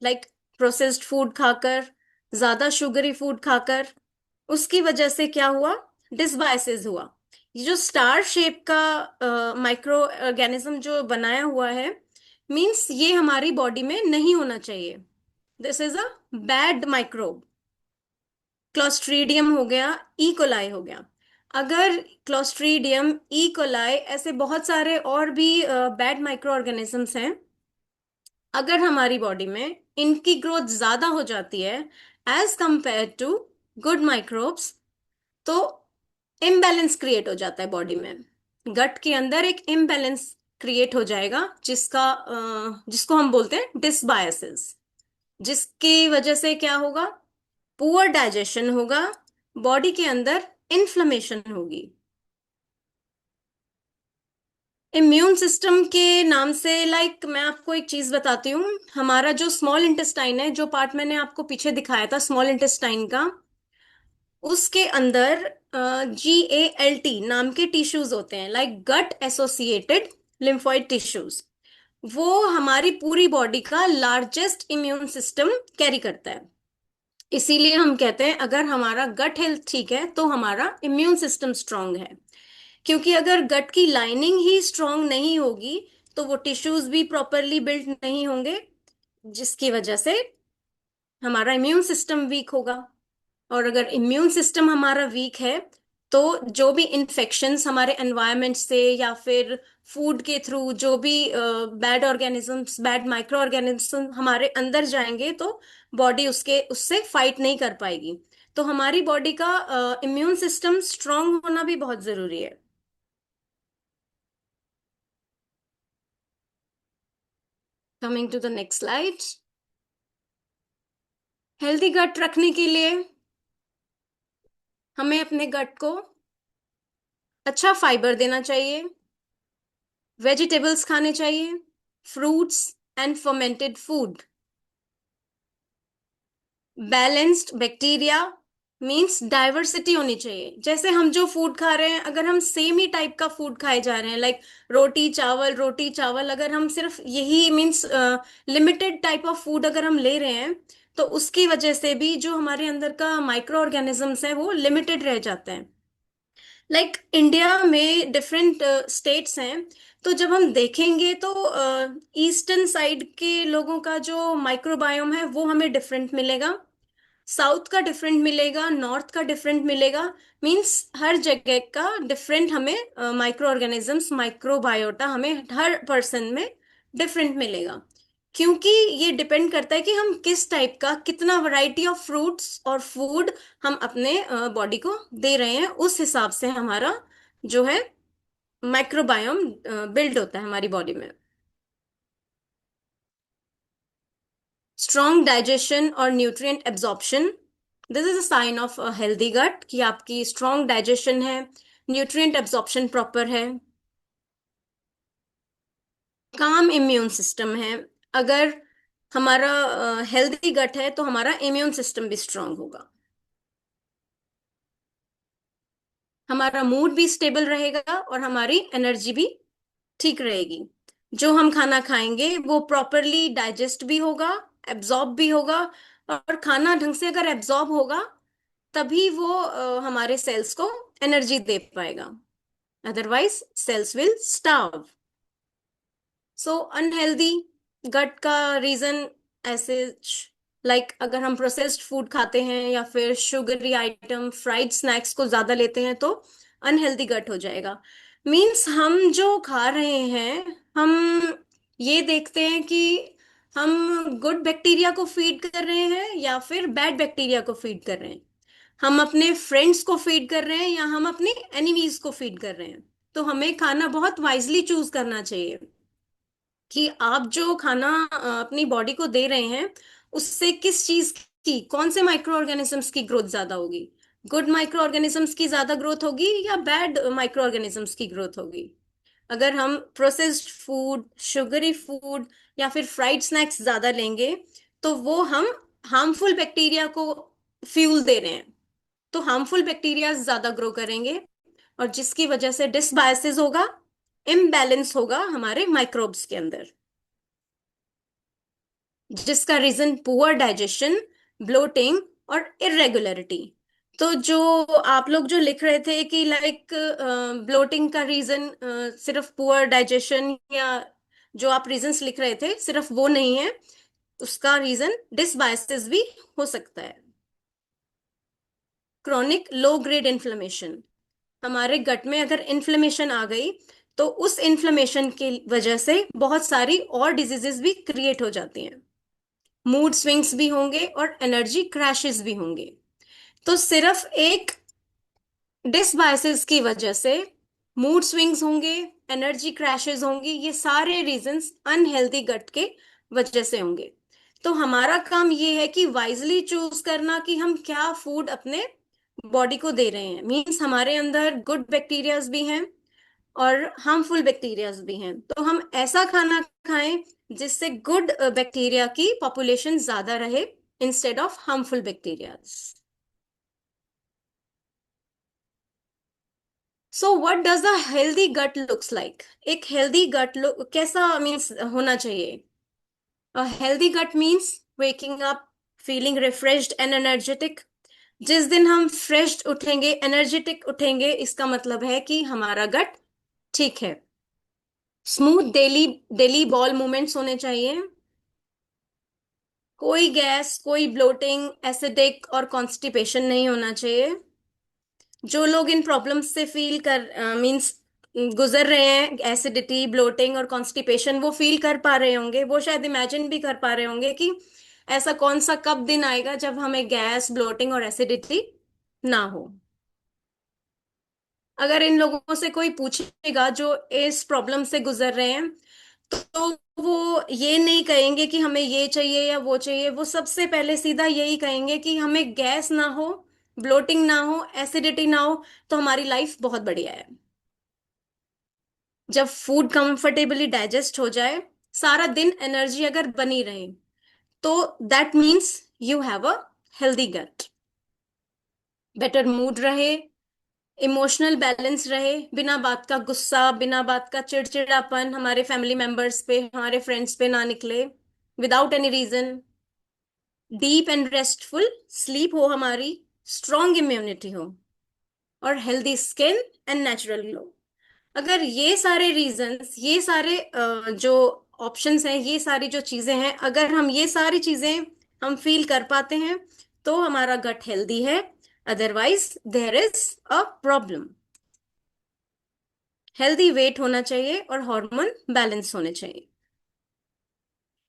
प्रोसेस्ड फूड खाकर, ज्यादा शुगरी फूड खाकर, उसकी वजह से क्या हुआ, डिसबायोसिस हुआ। ये जो स्टार शेप का माइक्रो ऑर्गेनिज्म जो बनाया हुआ है, मींस ये हमारी बॉडी में नहीं होना चाहिए। This is a bad microbe. Clostridium हो गया, ई कोलाई हो गया। अगर क्लोस्ट्रीडियम, ई कोलाई ऐसे बहुत सारे और भी बैड माइक्रो ऑर्गेनिजम्स हैं, अगर हमारी बॉडी में इनकी ग्रोथ ज्यादा हो जाती है as compare to good microbes, तो इम्बैलेंस क्रिएट हो जाता है बॉडी में। गट के अंदर एक इम्बैलेंस क्रिएट हो जाएगा, जिसको हम बोलते हैं डिसबायोसिस, जिसकी वजह से क्या होगा, पुअर डाइजेशन होगा, बॉडी के अंदर इन्फ्लेमेशन होगी। इम्यून सिस्टम के नाम से मैं आपको एक चीज बताती हूँ। हमारा जो स्मॉल इंटेस्टाइन है, जो पार्ट मैंने आपको पीछे दिखाया था स्मॉल इंटेस्टाइन का, उसके अंदर GALT नाम के टिश्यूज होते हैं, गट एसोसिएटेड लिम्फोइड टिश्यूज। वो हमारी पूरी बॉडी का लार्जेस्ट इम्यून सिस्टम कैरी करता है। इसीलिए हम कहते हैं अगर हमारा गट हेल्थ ठीक है तो हमारा इम्यून सिस्टम स्ट्रांग है। क्योंकि अगर गट की लाइनिंग ही स्ट्रांग नहीं होगी तो वो टिश्यूज भी प्रॉपरली बिल्ड नहीं होंगे, जिसकी वजह से हमारा इम्यून सिस्टम वीक होगा। और अगर इम्यून सिस्टम हमारा वीक है तो जो भी इन्फेक्शंस हमारे एनवायरनमेंट से या फिर फूड के थ्रू जो भी bad organisms, bad micro organism हमारे अंदर जाएंगे, तो बॉडी उसके उससे फाइट नहीं कर पाएगी। तो हमारी बॉडी का इम्यून सिस्टम स्ट्रांग होना भी बहुत जरूरी है। Coming to the next slide. Healthy gut रखने के लिए हमें अपने गट को अच्छा फाइबर देना चाहिए, वेजिटेबल्स खाने चाहिए, fruits and fermented food. Balanced bacteria means diversity होनी चाहिए। जैसे हम जो फूड खा रहे हैं, अगर हम सेम ही टाइप का फूड खाए जा रहे हैं, रोटी चावल रोटी चावल, अगर हम सिर्फ यही means limited type of food अगर हम ले रहे हैं, तो उसकी वजह से भी जो हमारे अंदर का माइक्रो ऑर्गेनिजम्स है वो लिमिटेड रह जाते हैं। इंडिया में डिफरेंट स्टेट्स हैं, तो जब हम देखेंगे तो ईस्टर्न साइड के लोगों का जो माइक्रोबायोम है वो हमें डिफरेंट मिलेगा, साउथ का डिफरेंट मिलेगा, नॉर्थ का डिफरेंट मिलेगा। मींस हर जगह का डिफरेंट हमें माइक्रो ऑर्गेनिजम्स, माइक्रोबायोटा हमें हर पर्सन में डिफरेंट मिलेगा। क्योंकि ये डिपेंड करता है कि हम किस टाइप का, कितना वैरायटी ऑफ फ्रूट्स और फूड हम अपने बॉडी को दे रहे हैं, उस हिसाब से हमारा जो है माइक्रोबायोम बिल्ड होता है हमारी बॉडी में। स्ट्रॉन्ग डाइजेशन और nutrient absorption, this is a sign of a healthy gut कि आपकी स्ट्रॉन्ग डाइजेशन है, न्यूट्रिएंट एब्जॉर्प्शन प्रॉपर है। काम इम्यून सिस्टम है, अगर हमारा हेल्दी गट है तो हमारा इम्यून सिस्टम भी स्ट्रांग होगा, हमारा मूड भी स्टेबल रहेगा और हमारी एनर्जी भी ठीक रहेगी। जो हम खाना खाएंगे वो प्रॉपरली डाइजेस्ट भी होगा, एब्जॉर्ब भी होगा, और खाना ढंग से अगर एब्जॉर्ब होगा तभी वो हमारे सेल्स को एनर्जी दे पाएगा, otherwise cells will starve. So unhealthy gut का रीजन ऐसे, लाइक अगर हम प्रोसेस्ड फूड खाते हैं या फिर शुगरी आइटम फ्राइड स्नैक्स को ज्यादा लेते हैं तो अनहेल्दी गट हो जाएगा। मीन्स हम जो खा रहे हैं, हम ये देखते हैं कि हम गुड बैक्टीरिया को फीड कर रहे हैं या फिर बैड बैक्टीरिया को फीड कर रहे हैं, हम अपने फ्रेंड्स को फीड कर रहे हैं या हम अपने एनिमीज को फीड कर रहे हैं। तो हमें खाना बहुत वाइजली चूज करना चाहिए कि आप जो खाना अपनी बॉडी को दे रहे हैं उससे किस चीज की, कौन से माइक्रो ऑर्गेनिजम्स की ग्रोथ ज्यादा होगी, गुड माइक्रो ऑर्गेनिजम्स की ज्यादा ग्रोथ होगी या बैड माइक्रो ऑर्गेनिजम्स की ग्रोथ होगी। अगर हम प्रोसेस्ड फूड, शुगरी फूड या फिर फ्राइड स्नैक्स ज्यादा लेंगे तो वो हम हार्मफुल बैक्टीरिया को फ्यूल दे रहे हैं, तो हार्मफुल बैक्टीरिया ज्यादा ग्रो करेंगे और जिसकी वजह से डिसबायोसिस होगा, इम्बैलेंस होगा हमारे माइक्रोब्स के अंदर, जिसका रीजन पुअर डाइजेशन, ब्लोटिंग और इरेगुलरिटी। तो जो आप लोग जो लिख रहे थे कि लाइक ब्लोटिंग का रीजन सिर्फ पुअर डाइजेशन, या जो आप रीजंस लिख रहे थे सिर्फ वो नहीं है, उसका रीजन डिसबायोसिस भी हो सकता है। क्रॉनिक लो ग्रेड इन्फ्लेमेशन, हमारे गट में अगर इन्फ्लेमेशन आ गई तो उस इन्फ्लेमेशन की वजह से बहुत सारी और डिजीजेस भी क्रिएट हो जाती हैं, मूड स्विंग्स भी होंगे और एनर्जी क्रैशेस भी होंगे। तो सिर्फ एक डिसबायसिस की वजह से मूड स्विंग्स होंगे, एनर्जी क्रैशेस होंगी, ये सारे रीजंस अनहेल्दी गट के वजह से होंगे। तो हमारा काम ये है कि वाइजली चूज करना कि हम क्या फूड अपने बॉडी को दे रहे हैं। मीन्स हमारे अंदर गुड बैक्टीरियाज भी हैं और हार्मफुल बैक्टीरियाज भी हैं, तो हम ऐसा खाना खाएं जिससे गुड बैक्टीरिया की पॉपुलेशन ज्यादा रहे instead of harmful bacterias. So what does a healthy gut looks like, एक हेल्दी गट लुक कैसा मीन्स होना चाहिए। A healthy gut means waking up feeling refreshed and energetic. जिस दिन हम फ्रेश उठेंगे, एनर्जेटिक उठेंगे, इसका मतलब है कि हमारा गट ठीक है। Smooth daily daily ball movements होने चाहिए, कोई गैस, कोई ब्लोटिंग, एसिडिक और कॉन्स्टिपेशन नहीं होना चाहिए। जो लोग इन प्रॉब्लम्स से फील कर मींस गुजर रहे हैं, एसिडिटी, ब्लोटिंग और कॉन्स्टिपेशन, वो फील कर पा रहे होंगे, वो शायद इमेजिन भी कर पा रहे होंगे कि ऐसा कौन सा कब दिन आएगा जब हमें गैस, ब्लोटिंग और एसिडिटी ना हो। अगर इन लोगों से कोई पूछेगा जो इस प्रॉब्लम से गुजर रहे हैं तो वो ये नहीं कहेंगे कि हमें ये चाहिए या वो चाहिए, वो सबसे पहले सीधा यही कहेंगे कि हमें गैस ना हो, ब्लोटिंग ना हो, एसिडिटी ना हो, तो हमारी लाइफ बहुत बढ़िया है। जब फूड कंफर्टेबली डाइजेस्ट हो जाए, सारा दिन एनर्जी अगर बनी रहे, तो that means you have a healthy gut. Better mood रहे, इमोशनल बैलेंस रहे, बिना बात का गुस्सा, बिना बात का चिड़चिड़ापन हमारे फैमिली मेंबर्स पे, हमारे फ्रेंड्स पे ना निकले without any reason, deep and restful sleep हो हमारी, स्ट्रॉन्ग इम्यूनिटी हो और healthy skin and natural glow. अगर ये सारे रीजंस, ये सारे जो ऑप्शंस हैं, ये सारी जो चीजें हैं, अगर हम ये सारी चीजें हम फील कर पाते हैं तो हमारा गट हेल्दी है, otherwise there is a problem. Healthy weight होना चाहिए और हार्मोन बैलेंस होने चाहिए।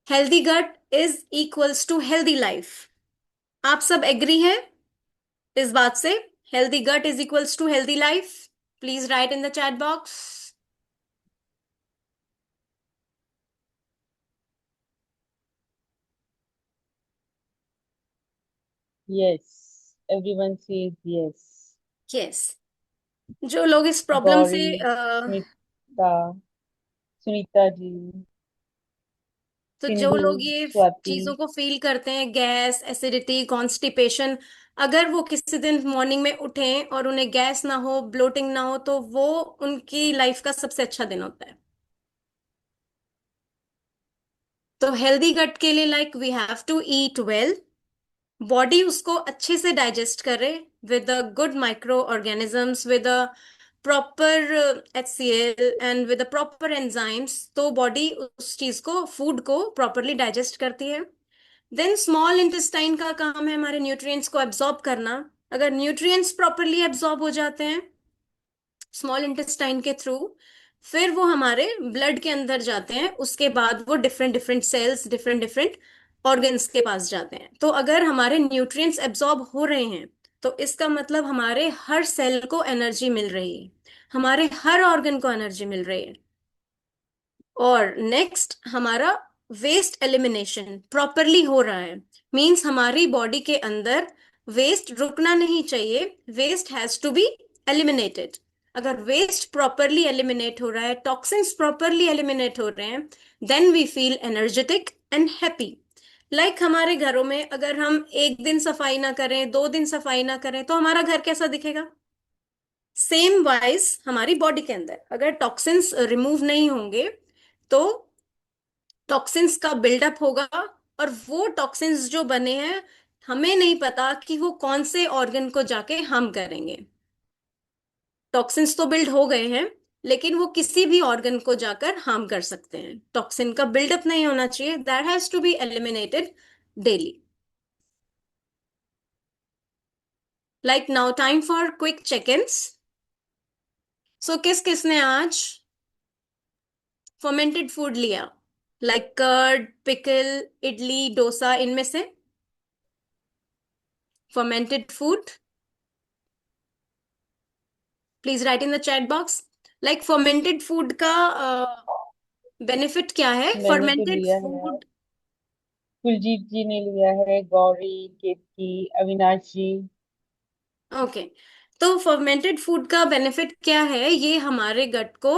Healthy gut is equals to healthy life. आप सब एग्री हैं इस बात से? Healthy gut is equals to healthy life? Please write in the chat box. Yes, everyone says yes. Yes, जो लोग इस प्रॉब्लम से गौरी, स्मिता, सुनीता जी, तो जो सिंधु, लोग ये स्वाति। चीजों को फील करते हैं, गैस, एसिडिटी, कॉन्स्टिपेशन, अगर वो किसी दिन मॉर्निंग में उठें और उन्हें गैस ना हो, ब्लोटिंग ना हो, तो वो उनकी लाइफ का सबसे अच्छा दिन होता है। तो हेल्दी गट के लिए we have to eat well, body उसको अच्छे से डाइजेस्ट करे with a good micro organisms, with a proper HCl and with a proper enzymes, तो बॉडी उस चीज को, फूड को प्रॉपरली डाइजेस्ट करती है। देन स्मॉल इंटेस्टाइन का काम है हमारे न्यूट्रिएंट्स को एब्जॉर्ब करना। अगर न्यूट्रिएंट्स प्रॉपरली एब्जॉर्ब हो जाते हैं स्मॉल इंटेस्टाइन के थ्रू, फिर वो हमारे ब्लड के अंदर जाते हैं, उसके बाद वो different different cells, different different organs के पास जाते हैं। तो अगर हमारे न्यूट्रिएंट्स एब्जॉर्ब हो रहे हैं, तो इसका मतलब हमारे हर सेल को एनर्जी मिल रही है, हमारे हर ऑर्गन को एनर्जी मिल रही है। और नेक्स्ट, हमारा वेस्ट एलिमिनेशन प्रॉपरली हो रहा है। मींस हमारी बॉडी के अंदर वेस्ट रुकना नहीं चाहिए, waste has to be eliminated. अगर वेस्ट प्रॉपरली एलिमिनेट हो रहा है, टॉक्सिन्स प्रॉपरली एलिमिनेट हो रहे हैं, then we feel energetic and happy. Like हमारे घरों में अगर हम एक दिन सफाई ना करें, 2 दिन सफाई ना करें, तो हमारा घर कैसा दिखेगा? सेम वाइज हमारी बॉडी के अंदर अगर टॉक्सिन्स रिमूव नहीं होंगे, तो टॉक्सिन्स का बिल्डअप होगा, और वो टॉक्सिन्स जो बने हैं, हमें नहीं पता कि वो कौन से ऑर्गन को जाके हार्म करेंगे। टॉक्सिन्स तो बिल्ड हो गए हैं, लेकिन वो किसी भी ऑर्गन को जाकर हार्म कर सकते हैं। टॉक्सिन का बिल्डअप नहीं होना चाहिए, that has to be eliminated daily. Like now time for quick check ins. So किस किसने आज फर्मेंटेड फूड लिया, like curd, pickle, idli, dosa, इनमें से fermented food? Please write in the chat box. Like fermented food का बेनिफिट क्या है, मैंने तो फर्मेंटेड लिया है। फूड? कुलजीत जी ने लिया है, गौरी, केतकी, अविनाश जी। ओके, तो फर्मेंटेड फूड का बेनिफिट क्या है, ये हमारे गट को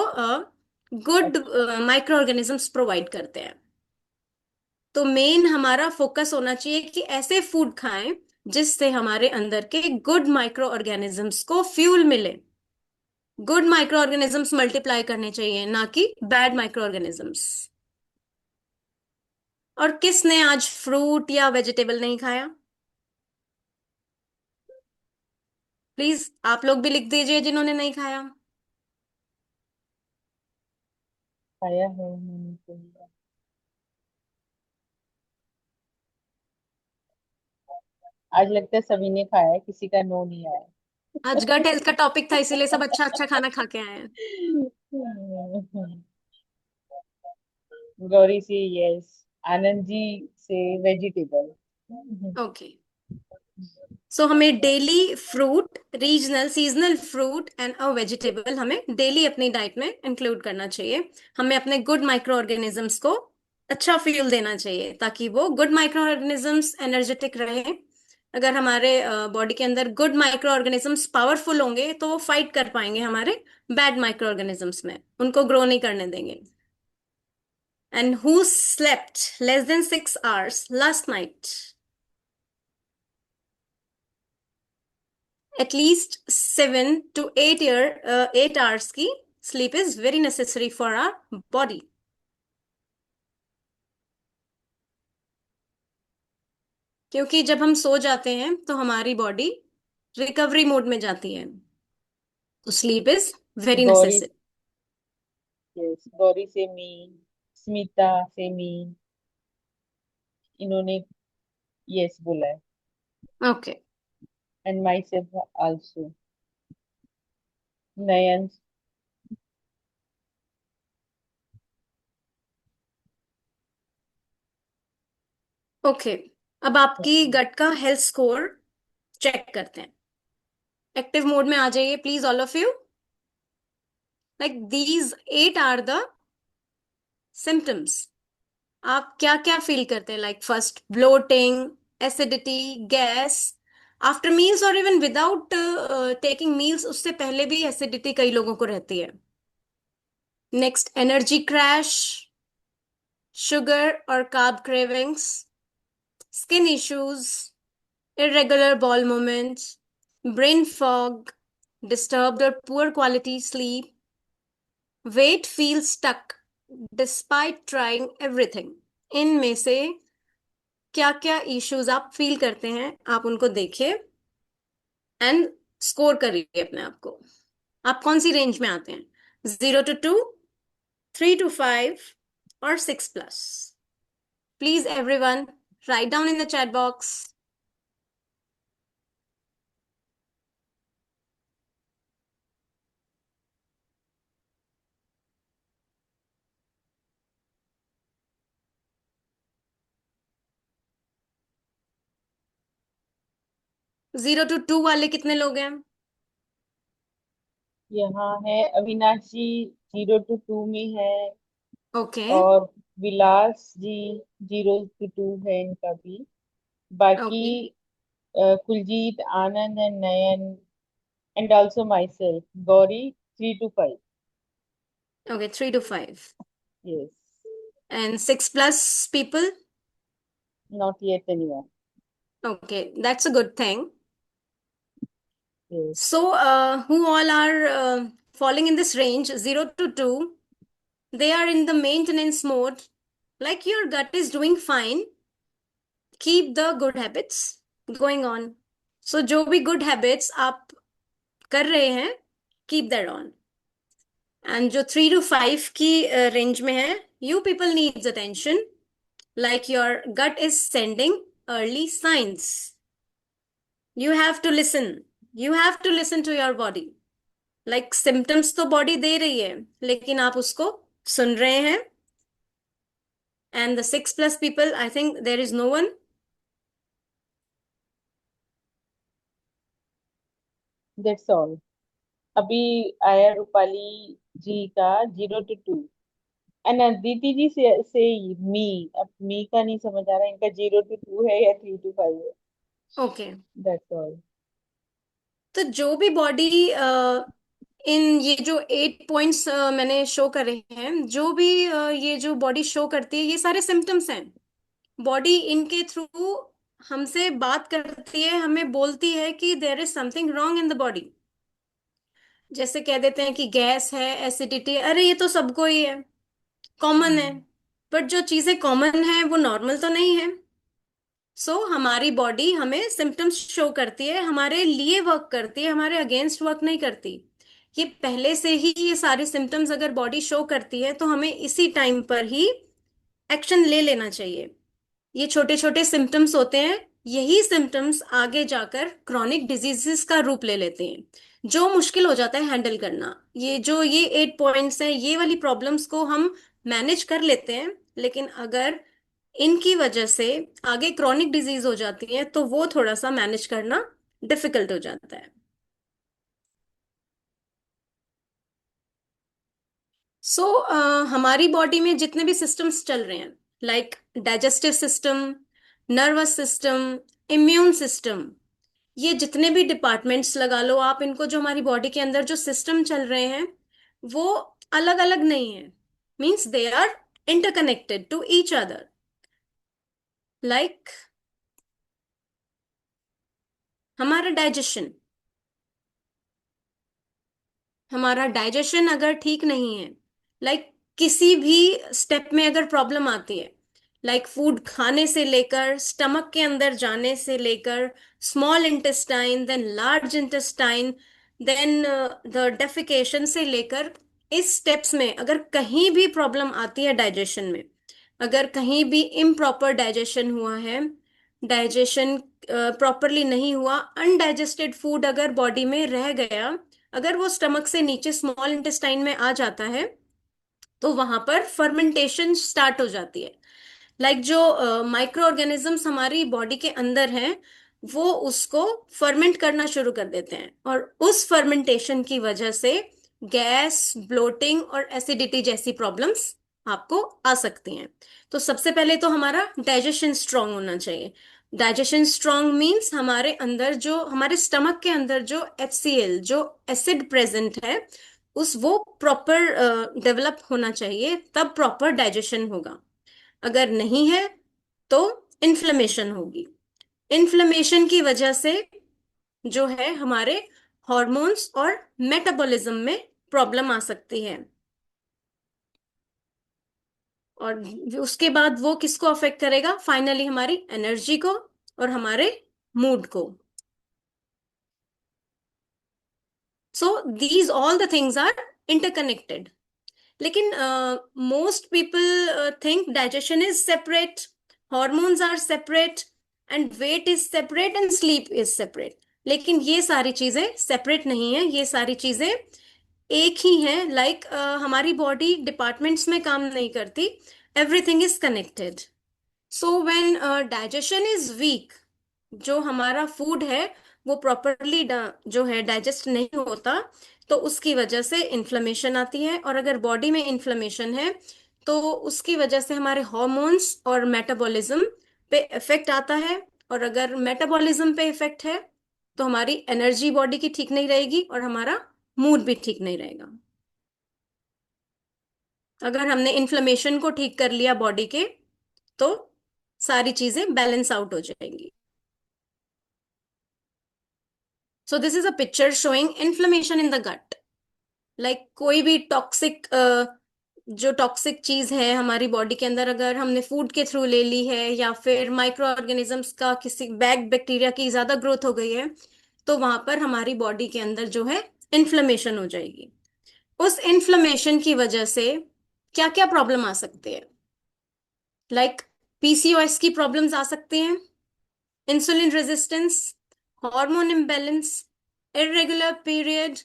गुड अच्छा, माइक्रो ऑर्गेनिजम्स प्रोवाइड करते हैं। तो मेन हमारा फोकस होना चाहिए कि ऐसे फूड खाएं जिससे हमारे अंदर के गुड माइक्रो ऑर्गेनिजम्स को फ्यूल मिले। गुड माइक्रो ऑर्गेनिजम्स मल्टीप्लाई करने चाहिए, ना कि बैड माइक्रो ऑर्गेनिजम्स। और किसने आज फ्रूट या वेजिटेबल नहीं खाया? प्लीज आप लोग भी लिख दीजिए जिन्होंने नहीं खाया। खाया है मैंने तो लिया। आज लगता है सभी ने खाया है, किसी का नो नहीं आया। आज गट हेल्थ का टॉपिक था, इसीलिए सब अच्छा अच्छा खाना खा के आए हैं। गौरी से यस, आनंद जी से वेजिटेबल। ओके, सो हमें daily fruit, regional seasonal fruit and a vegetable हमें डेली अपनी डाइट में इंक्लूड करना चाहिए। हमें अपने गुड माइक्रो ऑर्गेनिजम्स को अच्छा फ्यूल देना चाहिए, ताकि वो गुड माइक्रो ऑर्गेनिजम्स एनर्जेटिक रहे। अगर हमारे बॉडी के अंदर गुड माइक्रो ऑर्गेनिजम्स पावरफुल होंगे, तो वो फाइट कर पाएंगे हमारे बैड माइक्रो ऑर्गेनिजम्स में, उनको ग्रो नहीं करने देंगे। And who slept less than 6 hours last night? At least 7 to 8 hours की sleep is very necessary for our body. क्योंकि जब हम सो जाते हैं तो हमारी बॉडी रिकवरी मोड में जाती है, तो sleep is very Gauri, necessary. Yes, Gauri से मी, स्मिता से मी, इन्होंने यस बोला है। Okay, and my self also, Nayan. Okay, अब आपकी गट का हेल्थ स्कोर चेक करते हैं। एक्टिव मोड में आ जाइए please all of you. Like these 8 are the symptoms. आप क्या क्या फील करते हैं? Like first, bloating, acidity, gas, after meals और इवन विदाउट टेकिंग मील्स, उससे पहले भी एसिडिटी कई लोगों को रहती है। नेक्स्ट, एनर्जी क्रैश, शुगर और carb cravings, skin issues, irregular bowel movements, brain fog, disturbed or poor quality sleep, weight feels stuck despite trying everything। इनमें से क्या क्या इश्यूज आप फील करते हैं, आप उनको देखिए एंड स्कोर करिए अपने आप को। आप कौन सी रेंज में आते हैं, 0 to 2, 3 to 5 और 6+? Please everyone write down in the chat box. 0 to 2 वाले कितने लोग हैं? यहाँ है अविनाश जी, 0 to 2 में है। ओके। और विलास जी, 0 to 2 है इनका भी। बाकी okay. Kuljeet, Anand and Nayan and also my self Gauri, 3 to 5। Okay, 3 to 5। Yes. And 6+ people? Not yet anyone. Okay, that's a good thing. Yes. So, who all are falling in this range, 0 to 2? They are in the maintenance mode. Like your gut is doing fine. Keep the good habits going on. So, जो भी good habits आप कर रहे हैं, keep that on. And जो 3 to 5 की range में है, you people needs attention. Like your gut is sending early signs. You have to listen. You have to listen to your body. Like symptoms तो body दे रही है, लेकिन आप उसको सुन रहे हैं। And the 6+ people, I think there is no one. That's all. अभी आया रूपाली जी का 0 to 2। अदिति जी से मी, अब मी का नहीं समझ आ रहा इनका 0 to 2 है या 3 to 5 है। Okay. That's all. तो जो भी बॉडी इन ये जो 8 पॉइंट्स मैंने शो करे हैं, जो भी ये जो बॉडी शो करती है, ये सारे सिम्टम्स हैं। बॉडी इनके थ्रू हमसे बात करती है, हमें बोलती है कि there is something wrong in the body. जैसे कह देते हैं कि गैस है, एसिडिटी, अरे ये तो सबको ही है, कॉमन है। बट जो चीजें कॉमन है वो नॉर्मल तो नहीं है। हमारी बॉडी हमें सिम्टम्स शो करती है, हमारे लिए वर्क करती है, हमारे अगेंस्ट वर्क नहीं करती। ये पहले से ही ये सारे सिम्टम्स अगर बॉडी शो करती है तो हमें इसी टाइम पर ही एक्शन ले लेना चाहिए। ये छोटे छोटे सिम्टम्स होते हैं, यही सिम्टम्स आगे जाकर क्रॉनिक डिजीजेस का रूप ले लेते हैं, जो मुश्किल हो जाता है हैंडल करना। ये 8 पॉइंट्स हैं, ये वाली प्रॉब्लम्स को हम मैनेज कर लेते हैं, लेकिन अगर इनकी वजह से आगे क्रॉनिक डिजीज हो जाती है तो वो थोड़ा सा मैनेज करना डिफिकल्ट हो जाता है। हमारी बॉडी में जितने भी सिस्टम्स चल रहे हैं, like digestive system, nervous system, immune system, ये जितने भी डिपार्टमेंट्स लगा लो आप इनको, जो हमारी बॉडी के अंदर जो सिस्टम चल रहे हैं वो अलग अलग नहीं है। Means they are interconnected to each other. Like हमारा डाइजेशन, हमारा डाइजेशन अगर ठीक नहीं है, लाइक किसी भी स्टेप में अगर प्रॉब्लम आती है, लाइक फूड खाने से लेकर स्टमक के अंदर जाने से लेकर small intestine, then large intestine, then the defecation से लेकर इस स्टेप्स में अगर कहीं भी प्रॉब्लम आती है डाइजेशन में, अगर कहीं भी इम्प्रॉपर डाइजेशन हुआ है, डाइजेशन प्रॉपरली नहीं हुआ, अनडाइजेस्टेड फूड अगर बॉडी में रह गया, अगर वो स्टमक से नीचे स्मॉल इंटेस्टाइन में आ जाता है, तो वहां पर फर्मेंटेशन स्टार्ट हो जाती है। लाइक जो माइक्रो ऑर्गेनिजम्स हमारी बॉडी के अंदर हैं, वो उसको फर्मेंट करना शुरू कर देते हैं, और उस फर्मेंटेशन की वजह से गैस, ब्लोटिंग और एसिडिटी जैसी प्रॉब्लम्स आपको आ सकती हैं। तो सबसे पहले तो हमारा डाइजेशन स्ट्रांग होना चाहिए। डाइजेशन स्ट्रांग मींस हमारे अंदर जो, हमारे स्टमक के अंदर जो HCl, जो एसिड प्रेजेंट है, उस वो प्रॉपर डेवलप होना चाहिए, तब प्रॉपर डाइजेशन होगा। अगर नहीं है तो इन्फ्लेमेशन होगी। इन्फ्लेमेशन की वजह से जो है हमारे हॉर्मोन्स और मेटाबॉलिज्म में प्रॉब्लम आ सकती है। और उसके बाद वो किसको अफेक्ट करेगा? फाइनली हमारी एनर्जी को और हमारे मूड को। So these all the things are interconnected. लेकिन most people think digestion is separate, hormones are separate, and weight is separate, and sleep is separate. लेकिन ये सारी चीजें सेपरेट नहीं है, ये सारी चीजें एक ही है। लाइक हमारी बॉडी डिपार्टमेंट्स में काम नहीं करती, everything is connected. So when digestion is weak, जो हमारा फूड है वो प्रॉपरली जो है डाइजेस्ट नहीं होता, तो उसकी वजह से इन्फ्लेमेशन आती है। और अगर बॉडी में इन्फ्लेमेशन है तो उसकी वजह से हमारे हॉर्मोन्स और मेटाबॉलिज्म पे इफेक्ट आता है। और अगर मेटाबॉलिज्म पे इफेक्ट है तो हमारी एनर्जी बॉडी की ठीक नहीं रहेगी और हमारा मूड भी ठीक नहीं रहेगा। अगर हमने इन्फ्लेमेशन को ठीक कर लिया बॉडी के, तो सारी चीजें बैलेंस आउट हो जाएंगी। So this is a picture showing inflammation in the gut. Like कोई भी टॉक्सिक, जो टॉक्सिक चीज है हमारी बॉडी के अंदर, अगर हमने फूड के थ्रू ले ली है, या फिर माइक्रो ऑर्गेनिजम्स का, किसी बैग बैक्टीरिया की ज्यादा ग्रोथ हो गई है, तो वहां पर हमारी बॉडी के अंदर जो है इन्फ्लेमेशन हो जाएगी। उस इन्फ्लेमेशन की वजह से क्या क्या प्रॉब्लम आ सकते हैं? लाइक PCOS की प्रॉब्लम्स आ सकती हैं, insulin resistance, hormone imbalance, irregular period,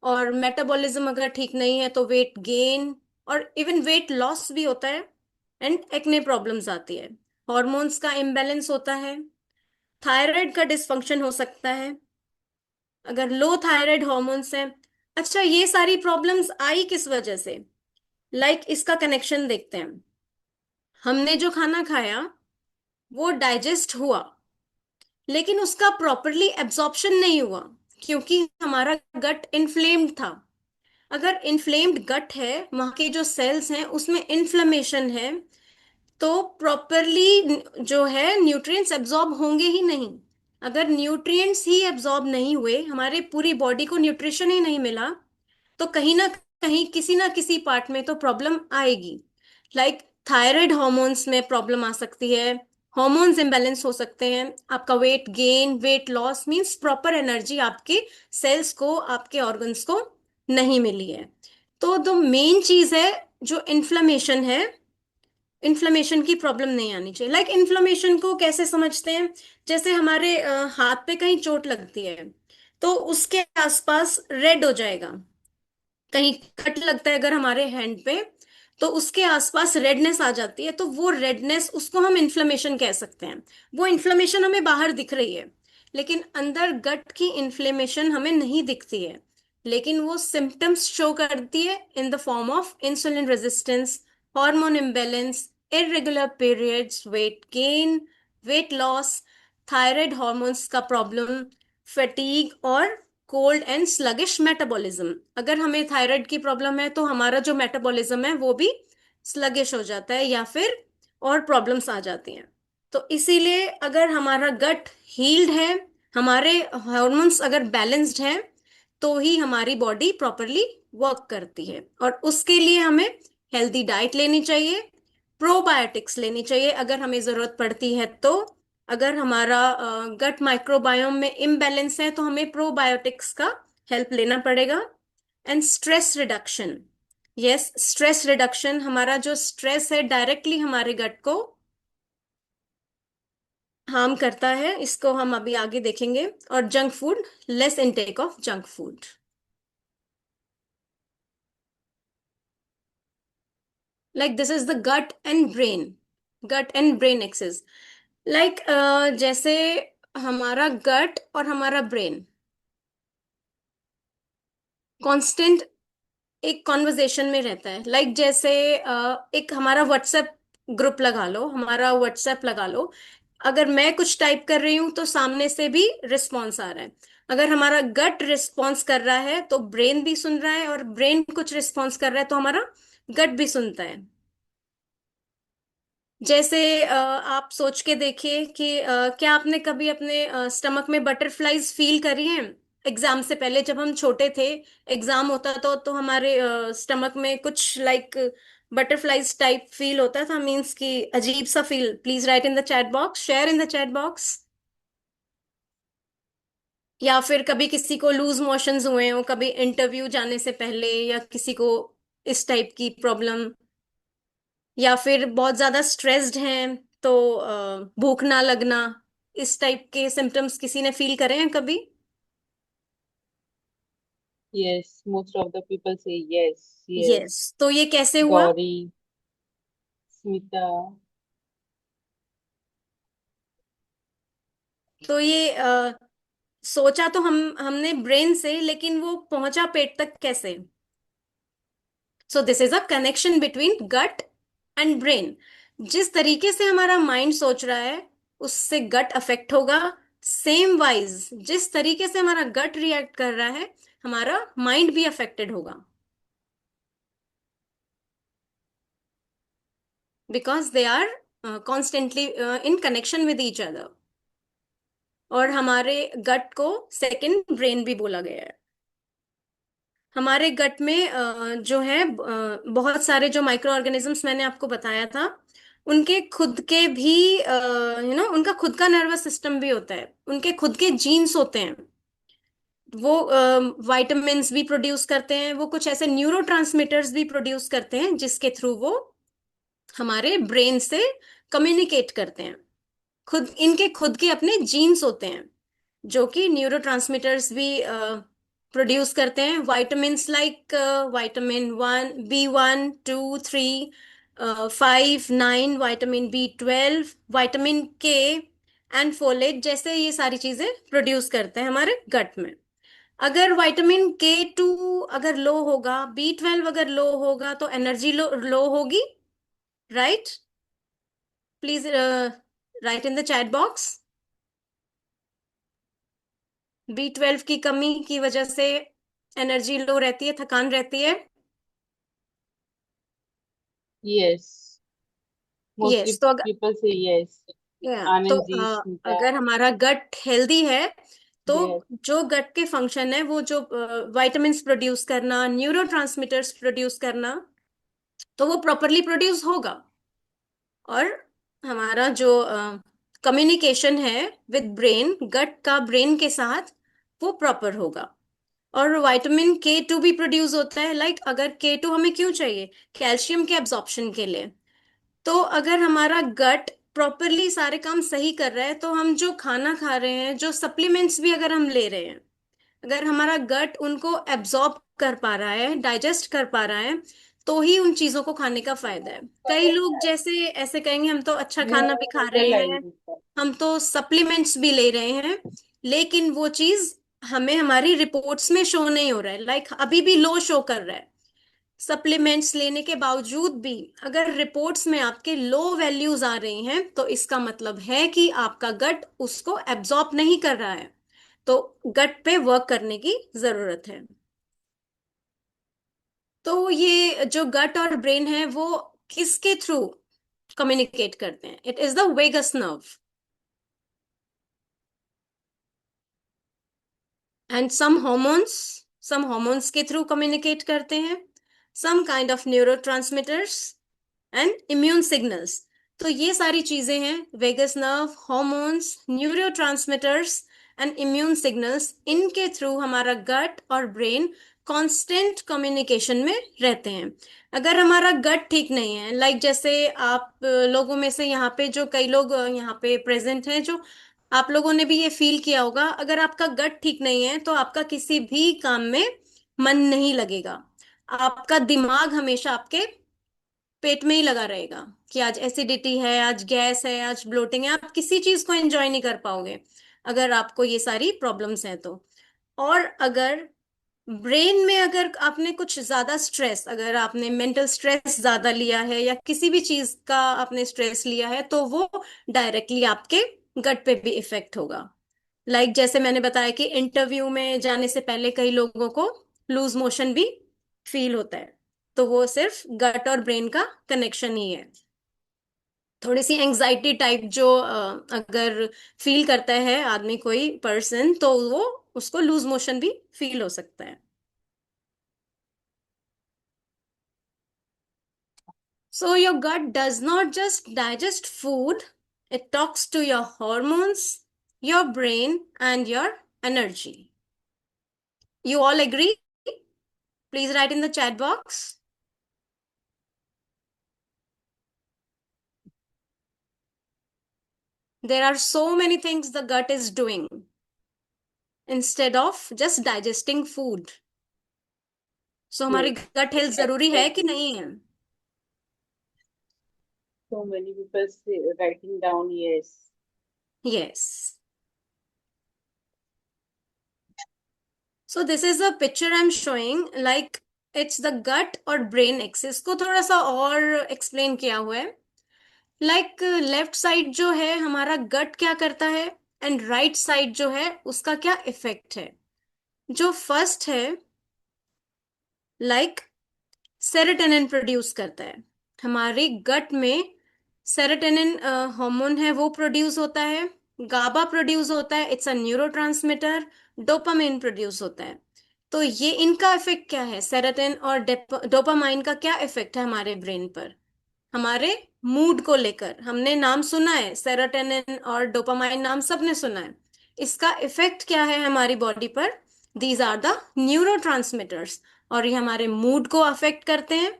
और मेटाबॉलिज्म अगर ठीक नहीं है तो वेट गेन, और इवन वेट लॉस भी होता है, एंड एक्ने प्रॉब्लम्स आती है। हॉर्मोन्स का इम्बैलेंस होता है, थायराइड का डिसफंक्शन हो सकता है अगर लो थायराइड हॉर्मोन्स हैं। अच्छा, ये सारी प्रॉब्लम्स आई किस वजह से? इसका कनेक्शन देखते हैं। हमने जो खाना खाया वो डाइजेस्ट हुआ, लेकिन उसका प्रॉपरली एब्जॉर्प्शन नहीं हुआ, क्योंकि हमारा गट इन्फ्लेम्ड था। अगर इन्फ्लेम्ड गट है, वहां के जो सेल्स हैं उसमें इन्फ्लेमेशन है, तो प्रॉपरली जो है न्यूट्रिएंट्स एब्जॉर्ब होंगे ही नहीं। अगर न्यूट्रिएंट्स ही एब्जॉर्ब नहीं हुए, हमारे पूरी बॉडी को न्यूट्रिशन ही नहीं मिला, तो कहीं ना कहीं किसी ना किसी पार्ट में तो प्रॉब्लम आएगी। लाइक थायराइड हॉर्मोन्स में प्रॉब्लम आ सकती है, हॉर्मोन्स इम्बैलेंस हो सकते हैं, आपका weight gain, weight loss means proper energy आपके सेल्स को, आपके ऑर्गन्स को नहीं मिली है। तो द मेन चीज है जो इन्फ्लेमेशन है, इन्फ्लेमेशन की प्रॉब्लम नहीं आनी चाहिए। इन्फ्लेमेशन को कैसे समझते हैं? जैसे हमारे हाथ पे कहीं चोट लगती है तो उसके आसपास रेड हो जाएगा। कहीं कट लगता है अगर हमारे हैंड पे, तो उसके आसपास रेडनेस आ जाती है, तो वो रेडनेस, उसको हम इन्फ्लेमेशन कह सकते हैं। वो इन्फ्लेमेशन हमें बाहर दिख रही है, लेकिन अंदर गट की इन्फ्लेमेशन हमें नहीं दिखती है, लेकिन वो सिम्टम्स शो करती है in the form of insulin resistance, hormone imbalance, irregular periods, weight gain, weight loss, thyroid hormones का प्रॉब्लम, फटीग, और कोल्ड एंड स्लगिश मेटाबॉलिज्म। अगर हमें थायराइड की प्रॉब्लम है तो हमारा जो मेटाबॉलिज्म है वो भी स्लगिश हो जाता है, या फिर और प्रॉब्लम्स आ जाती हैं। तो इसीलिए अगर हमारा गट हील्ड है, हमारे हार्मोन्स अगर बैलेंस्ड हैं, तो ही हमारी बॉडी प्रॉपरली वर्क करती है। और उसके लिए हमें हेल्दी डाइट लेनी चाहिए, प्रोबायोटिक्स लेनी चाहिए अगर हमें जरूरत पड़ती है तो। अगर हमारा गट माइक्रोबायोम में इम्बैलेंस है तो हमें प्रोबायोटिक्स का हेल्प लेना पड़ेगा। And stress reduction, yes, stress reduction, हमारा जो स्ट्रेस है डायरेक्टली हमारे गट को हार्म करता है, इसको हम अभी आगे देखेंगे। और junk food, less intake of junk food. This is the gut and brain axis. जैसे हमारा गट और हमारा ब्रेन कांस्टेंट एक कॉन्वर्जेशन में रहता है। जैसे एक हमारा व्हाट्सएप ग्रुप लगा लो, हमारा व्हाट्सएप लगा लो, अगर मैं कुछ टाइप कर रही हूं तो सामने से भी रिस्पॉन्स आ रहा है। अगर हमारा गट रिस्पॉन्स कर रहा है तो ब्रेन भी सुन रहा है, और ब्रेन कुछ रिस्पॉन्स कर रहा है तो हमारा गट भी सुनता है। जैसे आप सोच के देखिए कि क्या आपने कभी अपने स्टमक में बटरफ्लाईज फील करी हैं? एग्जाम से पहले जब हम छोटे थे, एग्जाम होता तो हमारे स्टमक में कुछ लाइक बटरफ्लाईज टाइप फील होता था, मीन्स कि अजीब सा feel. Please write in the chat box, share in the chat box. या फिर कभी किसी को लूज मोशंस हुए हो कभी इंटरव्यू जाने से पहले, या किसी को इस टाइप की प्रॉब्लम, या फिर बहुत ज्यादा स्ट्रेस्ड हैं तो भूख ना लगना, इस टाइप के सिम्टम्स किसी ने फील करे हैं कभी? Yes, most of the people say yes, yes, yes. तो ये कैसे हुआ? Gauri, Smita. तो ये सोचा तो हमने ब्रेन से, लेकिन वो पहुंचा पेट तक कैसे? So this is a connection between gut and brain. जिस तरीके से हमारा माइंड सोच रहा है उससे गट अफेक्ट होगा। सेम वाइज जिस तरीके से हमारा गट रिएक्ट कर रहा है हमारा माइंड भी अफेक्टेड होगा, because they are constantly in connection with each other. और हमारे गट को सेकंड ब्रेन भी बोला गया है। हमारे गट में जो है बहुत सारे जो माइक्रो ऑर्गेनिजम्स मैंने आपको बताया था, उनके खुद के भी उनका खुद का नर्वस सिस्टम भी होता है, उनके खुद के जीन्स होते हैं। वो वाइटामिन्स भी प्रोड्यूस करते हैं, वो कुछ ऐसे न्यूरोट्रांसमीटर्स भी प्रोड्यूस करते हैं जिसके थ्रू वो हमारे ब्रेन से कम्युनिकेट करते हैं। खुद इनके खुद के अपने जीन्स होते हैं जो कि न्यूरोट्रांसमीटर्स भी प्रोड्यूस करते हैं। Vitamins like Vitamin 1, B1, 2, 3, 5, 9, Vitamin B12, Vitamin K and folate, जैसे ये सारी चीजें प्रोड्यूस करते हैं हमारे गट में। अगर Vitamin K2 अगर लो होगा, B12 अगर लो होगा तो एनर्जी लो होगी, right? Please write in the chat box. B12 की कमी की वजह से एनर्जी लो रहती है, थकान रहती है। Yes, यस, mostly तो अगर people say yes. तो Anand ji, Smita. अगर हमारा गट हेल्दी है तो Yes, जो गट के फंक्शन है, वो जो वाइटामिन्स प्रोड्यूस करना, न्यूरोट्रांसमीटर्स प्रोड्यूस करना, तो वो प्रॉपरली प्रोड्यूस होगा। और हमारा जो कम्युनिकेशन है विद ब्रेन, गट का ब्रेन के साथ, वो प्रॉपर होगा। और Vitamin K2 भी प्रोड्यूस होता है। लाइक अगर K2 हमें क्यों चाहिए? कैल्शियम के एब्जॉर्प्शन के लिए। तो अगर हमारा गट प्रॉपरली सारे काम सही कर रहा है तो हम जो खाना खा रहे हैं, जो सप्लीमेंट्स भी अगर हम ले रहे हैं, अगर हमारा गट उनको एब्जॉर्ब कर पा रहा है, डाइजेस्ट कर पा रहा है, तो ही उन चीजों को खाने का फायदा है। कई लोग जैसे ऐसे कहेंगे हम तो अच्छा खाना भी खा रहे हैं, हम तो सप्लीमेंट्स भी ले रहे हैं, लेकिन वो चीज हमें हमारी रिपोर्ट्स में शो नहीं हो रहा है। लाइक अभी भी लो शो कर रहा है। सप्लीमेंट्स लेने के बावजूद भी अगर रिपोर्ट्स में आपके लो वैल्यूज आ रही हैं तो इसका मतलब है कि आपका गट उसको एब्जॉर्ब नहीं कर रहा है, तो गट पे वर्क करने की जरूरत है। तो ये जो गट और ब्रेन है वो किसके थ्रू कम्युनिकेट करते हैं? It is the vagus nerve. And some hormones के थ्रू कम्युनिकेट करते हैं, some kind of neurotransmitters and immune signals. तो ये सारी चीजें हैं, vagus nerve, hormones, neurotransmitters and immune signals. इनके थ्रू हमारा गट और ब्रेन कांस्टेंट कम्युनिकेशन में रहते हैं। अगर हमारा गट ठीक नहीं है, लाइक जैसे आप लोगों में से यहाँ पे जो कई लोग यहाँ पे प्रेजेंट हैं, जो आप लोगों ने भी ये फील किया होगा, अगर आपका गट ठीक नहीं है तो आपका किसी भी काम में मन नहीं लगेगा। आपका दिमाग हमेशा आपके पेट में ही लगा रहेगा कि आज एसिडिटी है, आज गैस है, आज ब्लोटिंग है। आप किसी चीज को एंजॉय नहीं कर पाओगे अगर आपको ये सारी प्रॉब्लम्स हैं तो। और अगर ब्रेन में अगर आपने कुछ ज्यादा स्ट्रेस, अगर आपने मेंटल स्ट्रेस ज्यादा लिया है या किसी भी चीज का आपने स्ट्रेस लिया है, तो वो डायरेक्टली आपके गट पे भी इफेक्ट होगा। जैसे मैंने बताया कि इंटरव्यू में जाने से पहले कई लोगों को लूज मोशन भी फील होता है, तो वो सिर्फ गट और ब्रेन का कनेक्शन ही है। थोड़ी सी एंजाइटी टाइप जो अगर फील करता है आदमी, कोई पर्सन, तो वो उसको लूज मोशन भी फील हो सकता है। So your gut does not just digest food, it talks to your hormones, your brain, and your energy. You all agree? Please write in the chat box. There are so many things the gut is doing instead of just digesting food. So हमारी Yes, gut health जरूरी है कि exactly. नहीं है? So many people say, writing down yes. Yes. So this is a picture I'm showing, like it's the gut और brain axis को थोड़ा सा और explain किया हुआ है। लेफ्ट साइड जो है हमारा गट क्या करता है, एंड राइट साइड जो है उसका क्या इफेक्ट है। जो फर्स्ट है, सेरोटोनिन प्रोड्यूस करता है हमारे गट में। सेरोटोनिन हार्मोन है, वो प्रोड्यूस होता है। गाबा प्रोड्यूस होता है, it's a neurotransmitter. Dopamine produce होता है। तो ये इनका इफेक्ट क्या है, सेरोटोनिन और डोपामाइन का क्या इफेक्ट है हमारे ब्रेन पर, हमारे मूड को लेकर। हमने नाम सुना है, सेरोटोनिन और डोपामाइन नाम सबने सुना है। इसका इफेक्ट क्या है हमारी बॉडी पर? These are the neurotransmitters. और ये हमारे मूड को अफेक्ट करते हैं,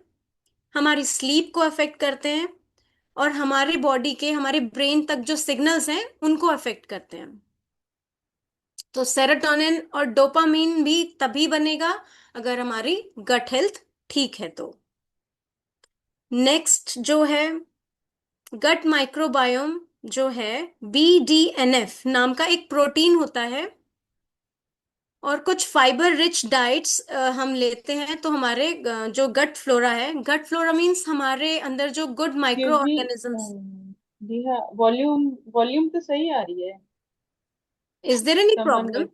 हमारी स्लीप को अफेक्ट करते हैं, और हमारे बॉडी के, हमारे ब्रेन तक जो सिग्नल्स हैं उनको अफेक्ट करते हैं। तो सेरोटोनिन और डोपामीन भी तभी बनेगा अगर हमारी गट हेल्थ ठीक है तो। नेक्स्ट जो है, गट माइक्रोबायोम जो है, BDNF नाम का एक प्रोटीन होता है। और कुछ फाइबर रिच डाइट्स हम लेते हैं तो हमारे जो गट फ्लोरा है, गट फ्लोरा मीन्स हमारे अंदर जो good micro Excuse me, organisms. जी हाँ, वॉल्यूम वॉल्यूम तो सही आ रही है। Is there any someone problem?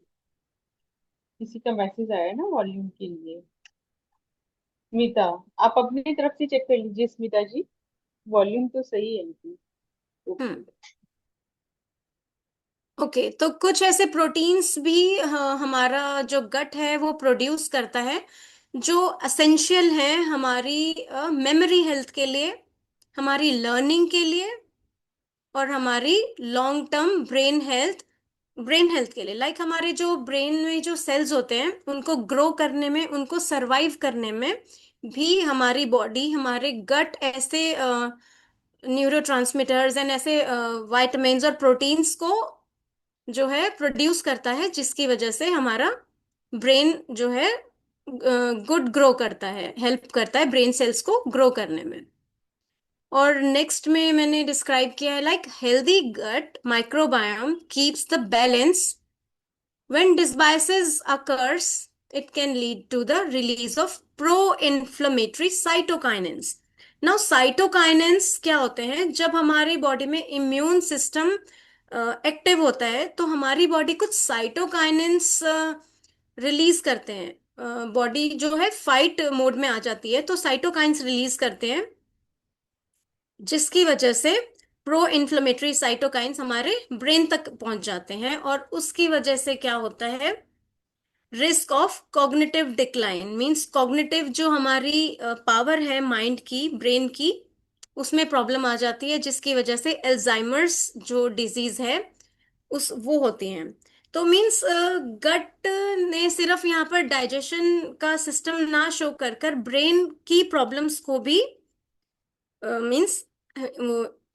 किसी का मैसेज आया है ना वॉल्यूम के लिए। स्मिता, आप अपनी तरफ से चेक कर लीजिए स्मिता जी, वॉल्यूम तो सही है इनकी। ओके। हम्म। ओके, तो कुछ ऐसे प्रोटीन्स भी हमारा जो गट है वो प्रोड्यूस करता है, जो असेंशियल है हमारी मेमोरी हेल्थ के लिए, हमारी लर्निंग के लिए, और हमारी लॉन्ग टर्म ब्रेन हेल्थ के लिए। हमारे जो ब्रेन में जो सेल्स होते हैं उनको ग्रो करने में, उनको सरवाइव करने में भी हमारी बॉडी, हमारे गट ऐसे न्यूरोट्रांसमीटर्स एंड ऐसे विटामिन्स और प्रोटीन्स को जो है प्रोड्यूस करता है, जिसकी वजह से हमारा ब्रेन जो है गुड ग्रो करता है, हेल्प करता है ब्रेन सेल्स को ग्रो करने में। और नेक्स्ट में मैंने डिस्क्राइब किया है, healthy gut microbiome keeps the balance. When dysbiosis occurs, it can lead to the release of pro-inflammatory cytokinins. Now, cytokinins क्या होते हैं? जब हमारी बॉडी में इम्यून सिस्टम एक्टिव होता है तो हमारी बॉडी कुछ साइटोकाइनेंस रिलीज करते हैं। बॉडी जो है फाइट मोड में आ जाती है, तो साइटोकाइंस रिलीज करते हैं, जिसकी वजह से प्रो इन्फ्लेमेटरी साइटोकाइंस हमारे ब्रेन तक पहुंच जाते हैं, और उसकी वजह से क्या होता है, risk of cognitive decline. Means cognitive जो हमारी पावर है माइंड की, ब्रेन की, उसमें प्रॉब्लम आ जाती है, जिसकी वजह से एल्जाइमर्स जो डिजीज है उस वो होती हैं। तो मींस गट ने सिर्फ यहाँ पर डाइजेशन का सिस्टम ना शो कर कर ब्रेन की प्रॉब्लम्स को भी मींस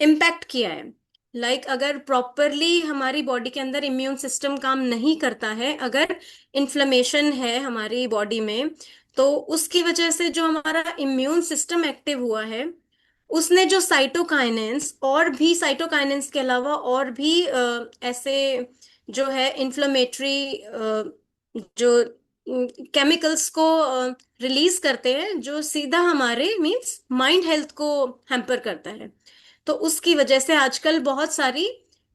इम्पैक्ट किया है। अगर प्रॉपरली हमारी बॉडी के अंदर इम्यून सिस्टम काम नहीं करता है, अगर इन्फ्लेमेशन है हमारी बॉडी में, तो उसकी वजह से जो हमारा इम्यून सिस्टम एक्टिव हुआ है, उसने जो साइटोकाइनेंस, और भी साइटोकाइनेंस के अलावा और भी ऐसे जो है इन्फ्लेमेटरी जो केमिकल्स को रिलीज करते हैं जो सीधा हमारे मींस माइंड हेल्थ को हैम्पर करता है। तो उसकी वजह से आजकल बहुत सारी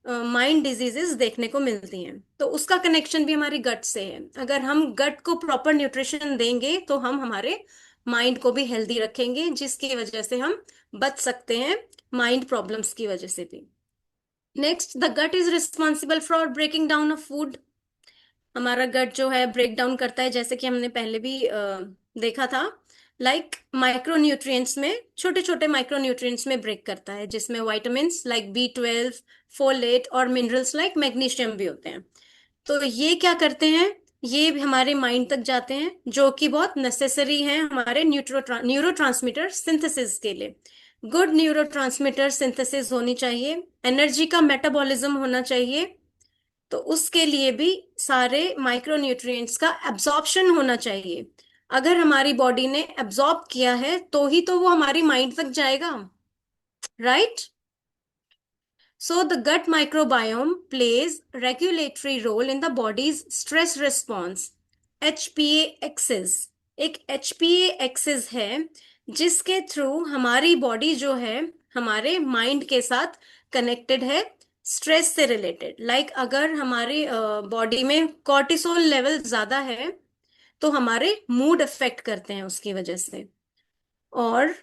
माइंड डिजीजेस देखने को मिलती हैं। तो उसका कनेक्शन भी हमारी गट से है। अगर हम गट को प्रॉपर न्यूट्रिशन देंगे तो हम हमारे माइंड को भी हेल्दी रखेंगे, जिसकी वजह से हम बच सकते हैं माइंड प्रॉब्लम्स की वजह से भी। Next, the gut is responsible for breaking down of food. हमारा गट जो है ब्रेक डाउन करता है, जैसे कि हमने पहले भी देखा था, लाइक माइक्रो न्यूट्रिएंट्स में, छोटे छोटे माइक्रो न्यूट्रिएंट्स में ब्रेक करता है, जिसमें वाइटामिन्स लाइक B12, फोलेट और मिनरल्स लाइक मैग्नीशियम भी होते हैं। तो ये क्या करते हैं, ये भी हमारे माइंड तक जाते हैं, जो कि बहुत नेसेसरी है हमारे न्यूरो सिंथेसिस के लिए। गुड न्यूरो सिंथेसिस होनी चाहिए, एनर्जी का मेटाबॉलिज्म होना चाहिए। तो उसके लिए भी सारे माइक्रोन्यूट्रिएंट्स का एब्जॉर्प्शन होना चाहिए। अगर हमारी बॉडी ने एब्जॉर्ब किया है तो ही तो वो हमारी माइंड तक जाएगा, right? So the gut microbiome plays regulatory role in the body's stress response. HPA axis, एक HPA axis है जिसके थ्रू हमारी बॉडी जो है हमारे माइंड के साथ कनेक्टेड है, स्ट्रेस से रिलेटेड। लाइक अगर हमारी बॉडी में कॉर्टिसोल लेवल ज्यादा है तो हमारे मूड अफेक्ट करते हैं उसकी वजह से, और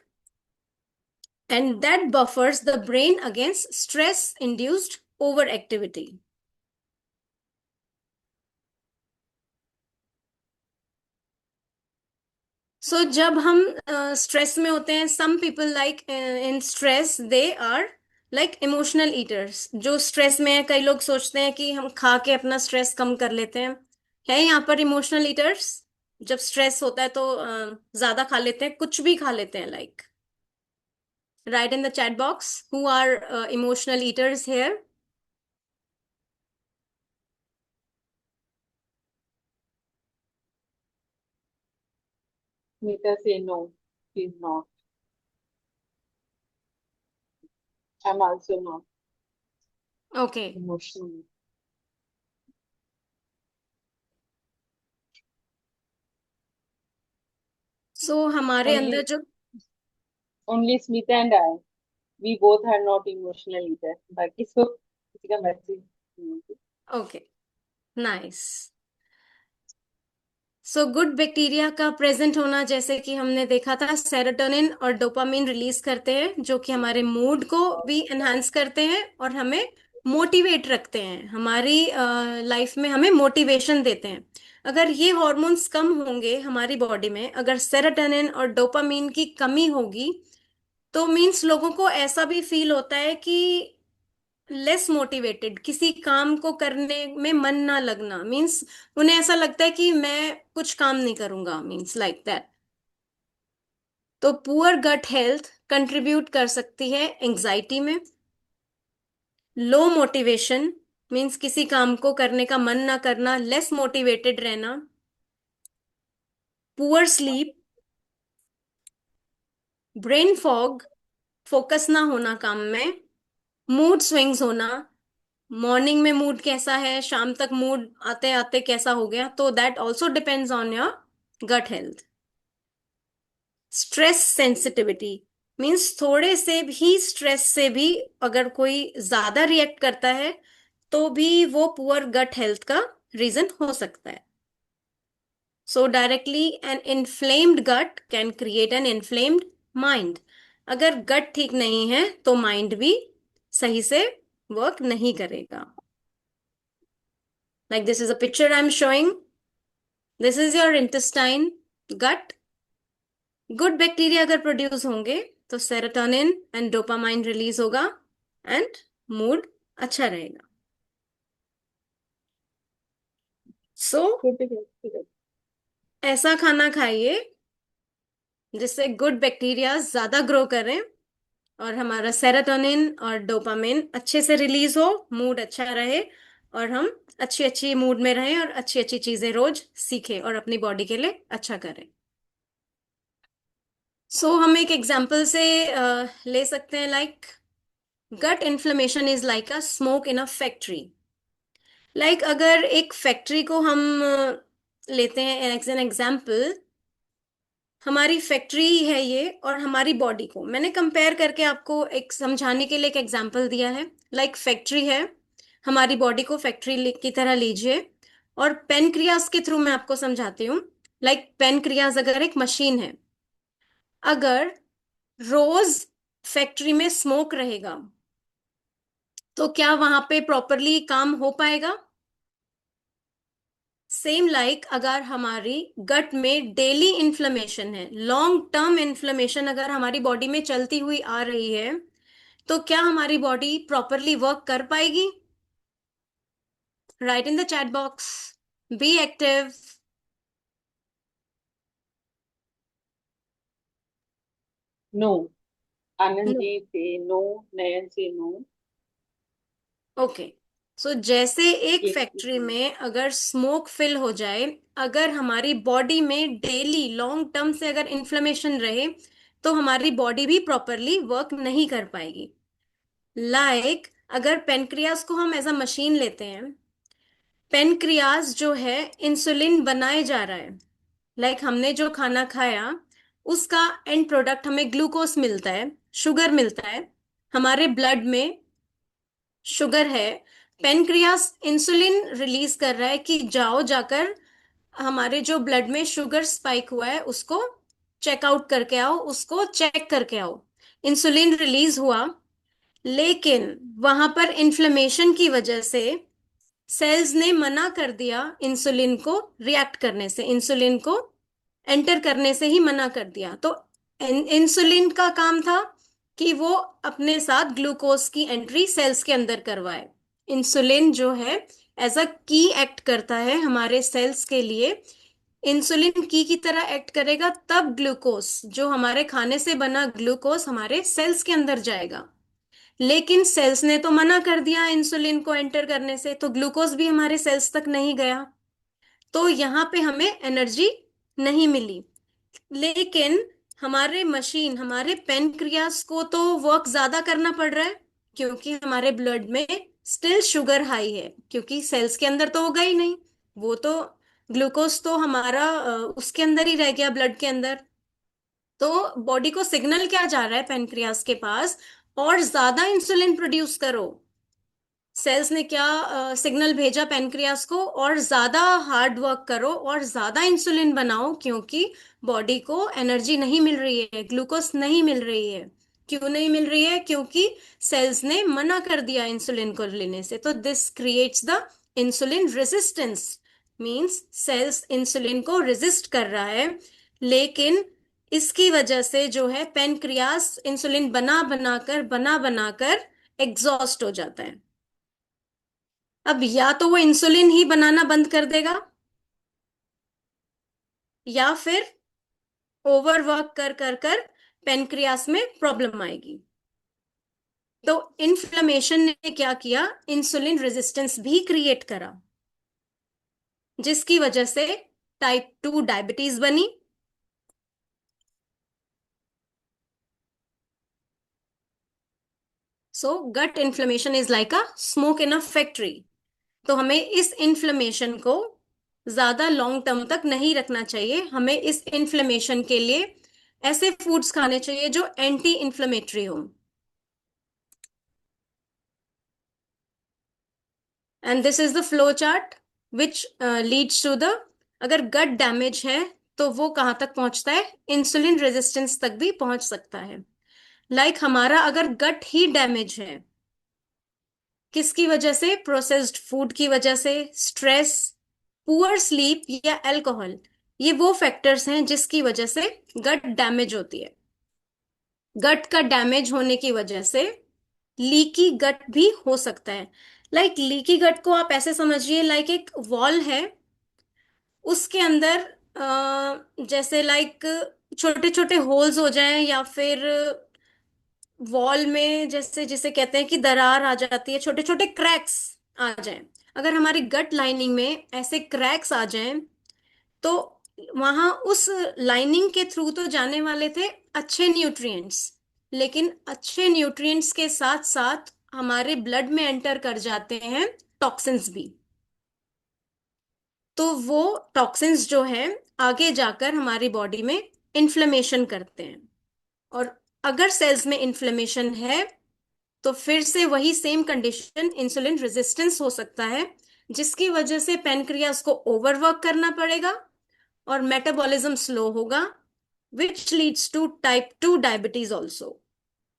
and that buffers the brain against stress induced overactivity. So जब हम स्ट्रेस में होते हैं, some people like in stress they are like emotional eaters. जो स्ट्रेस में है, कई लोग सोचते हैं कि हम खा के अपना स्ट्रेस कम कर लेते हैं। है यहाँ पर इमोशनल ईटर्स? जब स्ट्रेस होता है तो ज्यादा खा लेते हैं, कुछ भी खा लेते हैं। Like write in the chat box who are emotional eaters here. Nita say no, she's not. I'm also not Okay. emotional. So हमारे अंदर Only जो only Smita and I, we both are not emotional either. बाकी सब किसी का message. Okay, nice. So good bacteria का present होना, जैसे कि हमने देखा था, सेरोटोनिन और डोपामिन रिलीज करते हैं, जो कि हमारे मूड को भी एनहांस करते हैं और हमें मोटिवेट रखते हैं, हमारी लाइफ में हमें मोटिवेशन देते हैं। अगर ये हॉर्मोन्स कम होंगे हमारी बॉडी में, अगर सेरोटोनिन और डोपामिन की कमी होगी, तो मीन्स लोगों को ऐसा भी फील होता है कि लेस मोटिवेटेड, किसी काम को करने में मन ना लगना, मीन्स उन्हें ऐसा लगता है कि मैं कुछ काम नहीं करूंगा, मीन्स लाइक दैट। तो पुअर गट हेल्थ कंट्रीब्यूट कर सकती है एंजाइटी में, लो मोटिवेशन मीन्स किसी काम को करने का मन ना करना, लेस मोटिवेटेड रहना, poor sleep, brain fog, focus ना होना काम में, मूड स्विंग्स होना, मॉर्निंग में मूड कैसा है, शाम तक मूड आते आते कैसा हो गया, तो that also depends on your gut health. Stress sensitivity means थोड़े से भी स्ट्रेस से भी अगर कोई ज्यादा रिएक्ट करता है तो भी वो पुअर गट हेल्थ का रीजन हो सकता है। So directly an inflamed gut can create an inflamed mind. अगर गट ठीक नहीं है तो माइंड भी सही से वर्क नहीं करेगा। Like this is a picture I'm showing. This is your intestine, gut. Good bacteria अगर प्रोड्यूस होंगे तो सेरोटोनिन एंड डोपामाइन रिलीज होगा एंड मूड अच्छा रहेगा। सो ऐसा खाना खाइए जिससे गुड बैक्टीरिया ज्यादा ग्रो करें और हमारा सेरोटोनिन और डोपामिन अच्छे से रिलीज हो, मूड अच्छा रहे और हम अच्छी अच्छी मूड में रहें और अच्छी अच्छी चीजें रोज सीखें और अपनी बॉडी के लिए अच्छा करें। हम एक एग्जाम्पल से ले सकते हैं, like gut inflammation is like a smoke in a factory. Like अगर एक फैक्ट्री को हम लेते हैं एज एन एग्जाम्पल, हमारी फैक्ट्री है ये और हमारी बॉडी को मैंने कंपेयर करके आपको एक समझाने के लिए एक एग्जाम्पल दिया है। लाइक फैक्ट्री है, हमारी बॉडी को फैक्ट्री की तरह लीजिए, और पेनक्रियास के थ्रू मैं आपको समझाती हूँ। लाइक पेनक्रियास अगर एक मशीन है, अगर रोज फैक्ट्री में स्मोक रहेगा तो क्या वहां पे प्रॉपरली काम हो पाएगा? सेम लाइक अगर हमारी गट में डेली इन्फ्लेमेशन है, लॉन्ग टर्म इन्फ्लेमेशन अगर हमारी बॉडी में चलती हुई आ रही है, तो क्या हमारी बॉडी प्रॉपरली वर्क कर पाएगी? Right in the chat box, be active. No. Anand ji से नो, नयन से नो। ओके, सो जैसे एक ये फैक्ट्री में अगर स्मोक फिल हो जाए, अगर हमारी बॉडी में डेली लॉन्ग टर्म से अगर इन्फ्लेमेशन रहे, तो हमारी बॉडी भी प्रॉपरली वर्क नहीं कर पाएगी। लाइक अगर पेनक्रियास को हम एज अ मशीन लेते हैं, पेनक्रियास जो है इंसुलिन बनाए जा रहा है। लाइक हमने जो खाना खाया उसका एंड प्रोडक्ट हमें ग्लूकोज मिलता है, शुगर मिलता है, हमारे ब्लड में शुगर है। पेनक्रियास इंसुलिन रिलीज कर रहा है कि जाओ जाकर हमारे जो ब्लड में शुगर स्पाइक हुआ है उसको चेकआउट करके आओ, उसको चेक करके आओ। इंसुलिन रिलीज हुआ, लेकिन वहां पर इन्फ्लेमेशन की वजह से सेल्स ने मना कर दिया इंसुलिन को रिएक्ट करने से, इंसुलिन को एंटर करने से ही मना कर दिया। तो इंसुलिन का काम था कि वो अपने साथ ग्लूकोज की एंट्री सेल्स के अंदर करवाए। इंसुलिन जो है एज अ की एक्ट करता है हमारे सेल्स के लिए। इंसुलिन की तरह एक्ट करेगा तब ग्लूकोज, जो हमारे खाने से बना ग्लूकोज हमारे सेल्स के अंदर जाएगा। लेकिन सेल्स ने तो मना कर दिया इंसुलिन को एंटर करने से, तो ग्लूकोज भी हमारे सेल्स तक नहीं गया, तो यहाँ पे हमें एनर्जी नहीं मिली। लेकिन हमारे मशीन, हमारे पेनक्रियास को तो वर्क ज्यादा करना पड़ रहा है, क्योंकि हमारे ब्लड में स्टिल शुगर हाई है, क्योंकि सेल्स के अंदर तो होगा ही नहीं, वो तो ग्लूकोज तो हमारा उसके अंदर ही रह गया, ब्लड के अंदर। तो बॉडी को सिग्नल क्या जा रहा है पेनक्रियास के पास, और ज्यादा इंसुलिन प्रोड्यूस करो। सेल्स ने क्या सिग्नल भेजा पेनक्रियास को, और ज्यादा हार्ड वर्क करो और ज्यादा इंसुलिन बनाओ, क्योंकि बॉडी को एनर्जी नहीं मिल रही है, ग्लूकोज नहीं मिल रही है। क्यों नहीं मिल रही है? क्योंकि सेल्स ने मना कर दिया इंसुलिन को लेने से। तो this creates the insulin resistance, means cells insulin को रेजिस्ट कर रहा है। लेकिन इसकी वजह से जो है पेनक्रियास इंसुलिन बना बनाकर एग्जॉस्ट हो जाता है। अब या तो वो इंसुलिन ही बनाना बंद कर देगा, या फिर ओवरवर्क कर कर कर पेनक्रियास में प्रॉब्लम आएगी। तो इन्फ्लेमेशन ने क्या किया, इंसुलिन रेजिस्टेंस भी क्रिएट करा, जिसकी वजह से टाइप 2 डायबिटीज बनी। So gut inflammation is like a smoke in a factory. तो हमें इस इन्फ्लेमेशन को ज्यादा लॉन्ग टर्म तक नहीं रखना चाहिए। हमें इस इन्फ्लेमेशन के लिए ऐसे फूड्स खाने चाहिए जो एंटी इन्फ्लेमेटरी हो। And this is the flow chart which leads to the, अगर गट डैमेज है तो वो कहाँ तक पहुंचता है, इंसुलिन रेजिस्टेंस तक भी पहुंच सकता है। लाइक हमारा अगर गट ही डैमेज है, किसकी वजह से? प्रोसेस्ड फूड की वजह से, स्ट्रेस, पुअर स्लीप या अल्कोहल, ये वो फैक्टर्स हैं जिसकी वजह से गट डैमेज होती है। गट का डैमेज होने की वजह से लीकी गट भी हो सकता है। लाइक लीकी गट को आप ऐसे समझिए, लाइक एक वॉल है, उसके अंदर जैसे लाइक छोटे छोटे होल्स हो जाएं, या फिर वॉल में जैसे जिसे कहते हैं कि दरार आ जाती है, छोटे छोटे क्रैक्स आ जाएं। अगर हमारी गट लाइनिंग में ऐसे क्रैक्स आ जाएं, तो वहां उस लाइनिंग के थ्रू तो जाने वाले थे अच्छे न्यूट्रिएंट्स, लेकिन अच्छे न्यूट्रिएंट्स के साथ साथ हमारे ब्लड में एंटर कर जाते हैं टॉक्सिन्स भी। तो वो टॉक्सिन्स जो है आगे जाकर हमारी बॉडी में इन्फ्लेमेशन करते हैं। और अगर सेल्स में इन्फ्लेमेशन है तो फिर से वही सेम कंडीशन, इंसुलिन रेजिस्टेंस हो सकता है, जिसकी वजह से पेनक्रियास को ओवरवर्क करना पड़ेगा और मेटाबॉलिज्म स्लो होगा, which leads to type 2 diabetes also.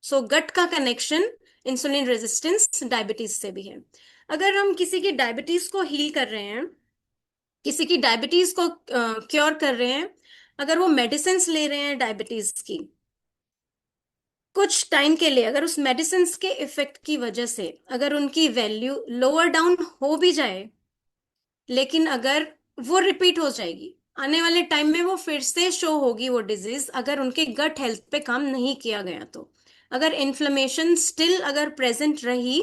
So gut का कनेक्शन इंसुलिन रेजिस्टेंस डायबिटीज से भी है। अगर हम किसी की डायबिटीज को हील कर रहे हैं, किसी की डायबिटीज को क्योर कर रहे हैं, अगर वो मेडिसिन ले रहे हैं डायबिटीज की, कुछ टाइम के लिए अगर उस मेडिसिन के इफेक्ट की वजह से अगर उनकी वैल्यू लोअर डाउन हो भी जाए, लेकिन अगर वो रिपीट हो जाएगी आने वाले टाइम में, वो फिर से शो होगी वो डिजीज, अगर उनके गट हेल्थ पे काम नहीं किया गया तो। अगर इन्फ्लेमेशन स्टिल अगर प्रेजेंट रही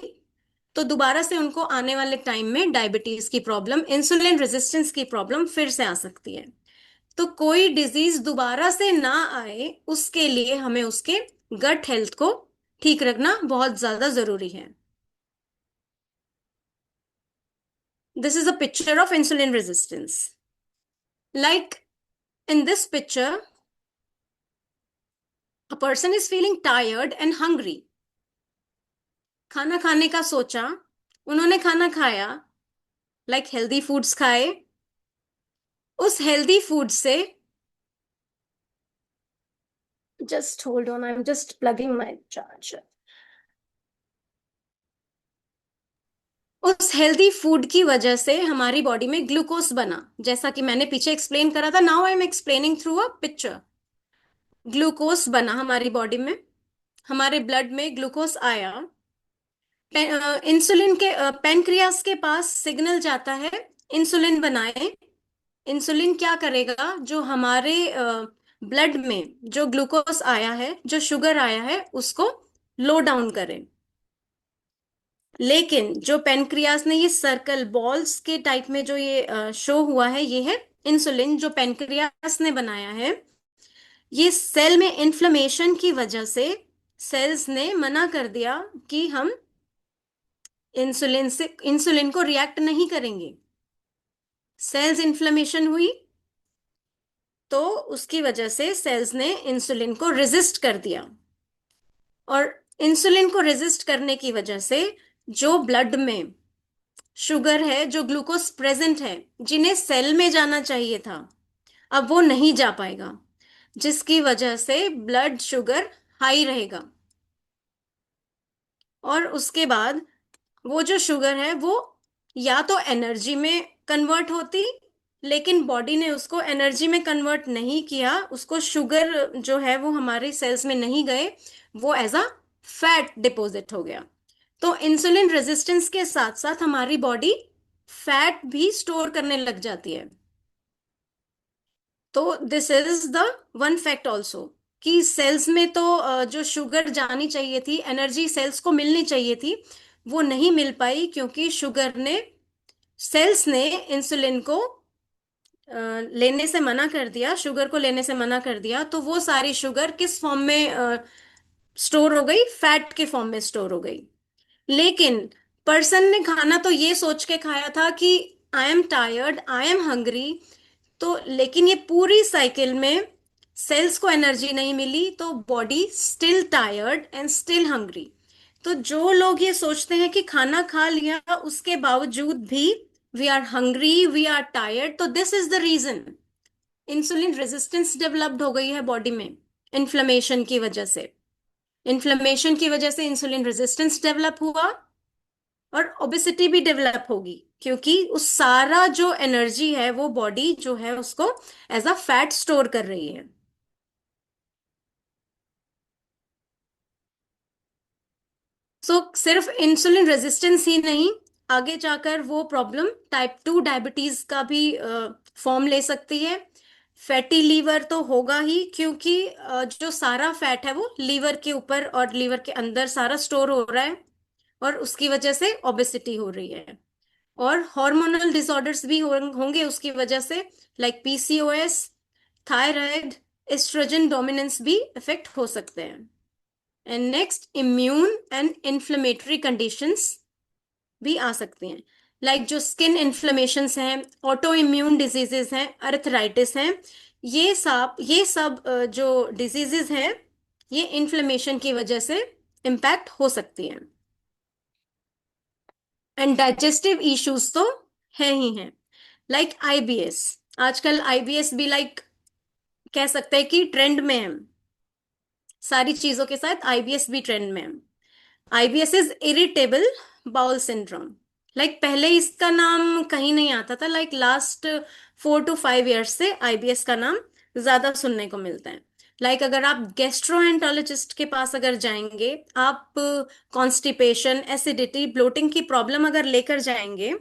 तो दोबारा से उनको आने वाले टाइम में डायबिटीज की प्रॉब्लम, इंसुलिन रेजिस्टेंस की प्रॉब्लम फिर से आ सकती है। तो कोई डिजीज दोबारा से ना आए उसके लिए हमें उसके गट हेल्थ को ठीक रखना बहुत ज्यादा जरूरी है। This is a picture of insulin resistance. Like in this picture, a person is feeling tired and hungry. खाना खाने का सोचा, उन्होंने खाना खाया, लाइक हेल्दी फूड्स खाए, उस हेल्दी फूड से, just hold on, I am just plugging my charger. उस हेल्दी फूड की वजह से हमारी बॉडी में ग्लूकोज बना, जैसा कि मैंने पीछे एक्सप्लेन करा था। Now I am explaining through a picture. Glucose बना हमारी बॉडी में, हमारे ब्लड में ग्लूकोज आया, इंसुलिन के पेनक्रियास के पास सिग्नल जाता है इंसुलिन बनाए। इंसुलिन क्या करेगा, जो हमारे ब्लड में जो ग्लूकोज आया है, जो शुगर आया है, उसको लो डाउन करे। लेकिन जो पेनक्रियास ने ये सर्कल बॉल्स के टाइप में जो ये शो हुआ है, ये है इंसुलिन जो पेनक्रियास ने बनाया है। ये सेल में इन्फ्लेमेशन की वजह से सेल्स ने मना कर दिया कि हम इंसुलिन को रिएक्ट नहीं करेंगे। सेल्स इन्फ्लेमेशन हुई तो उसकी वजह से सेल्स ने इंसुलिन को रेजिस्ट कर दिया, और इंसुलिन को रेजिस्ट करने की वजह से जो ब्लड में शुगर है, जो ग्लूकोज प्रेजेंट है, जिन्हें सेल में जाना चाहिए था, अब वो नहीं जा पाएगा, जिसकी वजह से ब्लड शुगर हाई रहेगा। और उसके बाद वो जो शुगर है वो या तो एनर्जी में कन्वर्ट होती, लेकिन बॉडी ने उसको एनर्जी में कन्वर्ट नहीं किया, उसको शुगर जो है वो हमारे सेल्स में नहीं गए, वो एज अ फैट डिपॉजिट हो गया। तो इंसुलिन रेजिस्टेंस के साथ साथ हमारी बॉडी फैट भी स्टोर करने लग जाती है। तो this is the one fact also, कि सेल्स में तो जो शुगर जानी चाहिए थी, एनर्जी सेल्स को मिलनी चाहिए थी, वो नहीं मिल पाई, क्योंकि शुगर ने, सेल्स ने इंसुलिन को लेने से मना कर दिया, शुगर को लेने से मना कर दिया। तो वो सारी शुगर किस फॉर्म में स्टोर हो गई, फैट के फॉर्म में स्टोर हो गई। लेकिन पर्सन ने खाना तो ये सोच के खाया था कि I am tired, I am hungry, तो लेकिन ये पूरी साइकिल में सेल्स को एनर्जी नहीं मिली, तो body still tired and still hungry. तो जो लोग ये सोचते हैं कि खाना खा लिया उसके बावजूद भी we are hungry, we are tired, तो this is the reason insulin resistance developed हो गई है बॉडी में, इन्फ्लेमेशन की वजह से। इन्फ्लेमेशन की वजह से इंसुलिन रेजिस्टेंस डेवलप हुआ, और ओबेसिटी भी डेवलप होगी, क्योंकि उस सारा जो एनर्जी है वो बॉडी जो है उसको एज अ फैट स्टोर कर रही है। सिर्फ इंसुलिन रेजिस्टेंस ही नहीं, आगे जाकर वो प्रॉब्लम टाइप 2 डायबिटीज का भी फॉर्म ले सकती है। फैटी लीवर तो होगा ही, क्योंकि जो सारा फैट है वो लीवर के ऊपर और लीवर के अंदर सारा स्टोर हो रहा है, और उसकी वजह से ओबेसिटी हो रही है। और हार्मोनल डिसऑर्डर्स भी होंगे उसकी वजह से, like PCOS, thyroid, estrogen dominance भी इफेक्ट हो सकते हैं। And next, immune and inflammatory conditions भी आ सकते हैं। लाइक जो स्किन इन्फ्लेमेशंस हैं, ऑटो इम्यून डिजीजेस हैं, अर्थराइटिस हैं, ये सब जो डिजीजेस हैं, ये इन्फ्लेमेशन की वजह से इम्पैक्ट हो सकती हैं। एंड डाइजेस्टिव इश्यूज तो है ही हैं, लाइक आईबीएस। आजकल आईबीएस भी लाइक कह सकते हैं कि ट्रेंड में है। सारी चीजों के साथ आईबीएस भी ट्रेंड में है। IBS is irritable bowel syndrome. Like पहले इसका नाम कहीं नहीं आता था, लाइक लास्ट 4 to 5 years से आईबीएस का नाम ज्यादा सुनने को मिलता है। लाइक अगर आप गेस्ट्रोएंटरोलॉजिस्ट के पास अगर जाएंगे, आप कॉन्स्टिपेशन, एसिडिटी, ब्लोटिंग की प्रॉब्लम अगर लेकर जाएंगे,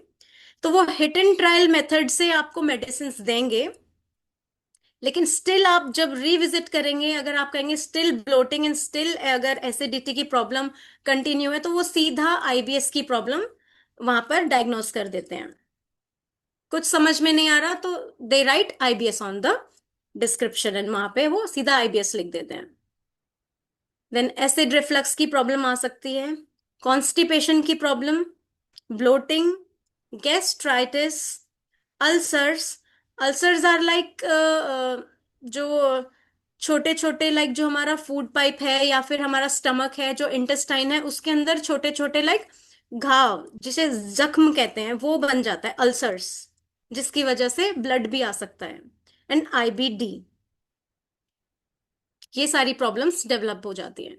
तो वो हिट एंड ट्रायल मेथड से आपको मेडिसिन देंगे। लेकिन स्टिल आप जब रिविजिट करेंगे, अगर आप कहेंगे स्टिल ब्लोटिंग एंड स्टिल अगर एसिडिटी की प्रॉब्लम कंटिन्यू है, तो वो सीधा आईबीएस की प्रॉब्लम वहां पर डायग्नोस कर देते हैं। कुछ समझ में नहीं आ रहा तो they write IBS on the description, and वहां पे वो सीधा आईबीएस लिख देते हैं। देन एसिड रिफ्लक्स की प्रॉब्लम आ सकती है, कॉन्स्टिपेशन की problem, bloating, gastritis, ulcers. Ulcers are like जो छोटे छोटे, लाइक जो हमारा फूड पाइप है या फिर हमारा स्टमक है, जो इंटेस्टाइन है, उसके अंदर छोटे छोटे लाइक घाव, जिसे जख्म कहते हैं, वो बन जाता है अल्सर्स, जिसकी वजह से ब्लड भी आ सकता है। एंड आईबीडी, ये सारी प्रॉब्लम्स डेवलप हो जाती हैं।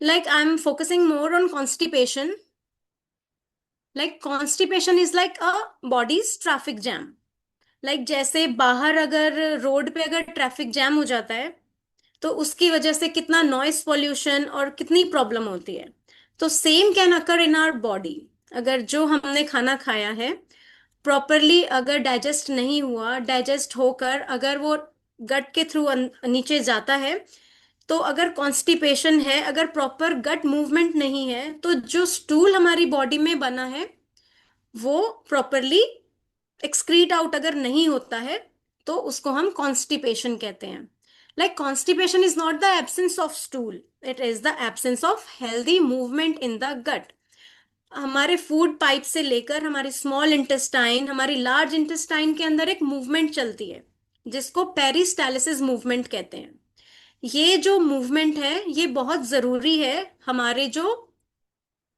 Like I am focusing more on constipation. Like constipation is like a bodies traffic jam. Like जैसे बाहर अगर रोड पे अगर ट्रैफिक जैम हो जाता है, तो उसकी वजह से कितना नॉइस पॉल्यूशन और कितनी प्रॉब्लम होती है। तो same can occur in our body. अगर जो हमने खाना खाया है प्रॉपरली अगर डाइजेस्ट नहीं हुआ, डाइजेस्ट होकर अगर वो गट के थ्रू नीचे जाता है, तो अगर कॉन्स्टिपेशन है, अगर प्रॉपर गट मूवमेंट नहीं है, तो जो स्टूल हमारी बॉडी में बना है वो प्रॉपरली एक्सक्रीट आउट अगर नहीं होता है, तो उसको हम कॉन्स्टिपेशन कहते हैं। Like constipation is not the absence of stool, it is the absence of healthy movement in the gut. हमारे फूड पाइप से लेकर हमारी स्मॉल इंटेस्टाइन, हमारी लार्ज इंटेस्टाइन के अंदर एक मूवमेंट चलती है, जिसको पेरिस्टालिसिस मूवमेंट कहते हैं। ये जो मूवमेंट है ये बहुत जरूरी है हमारे जो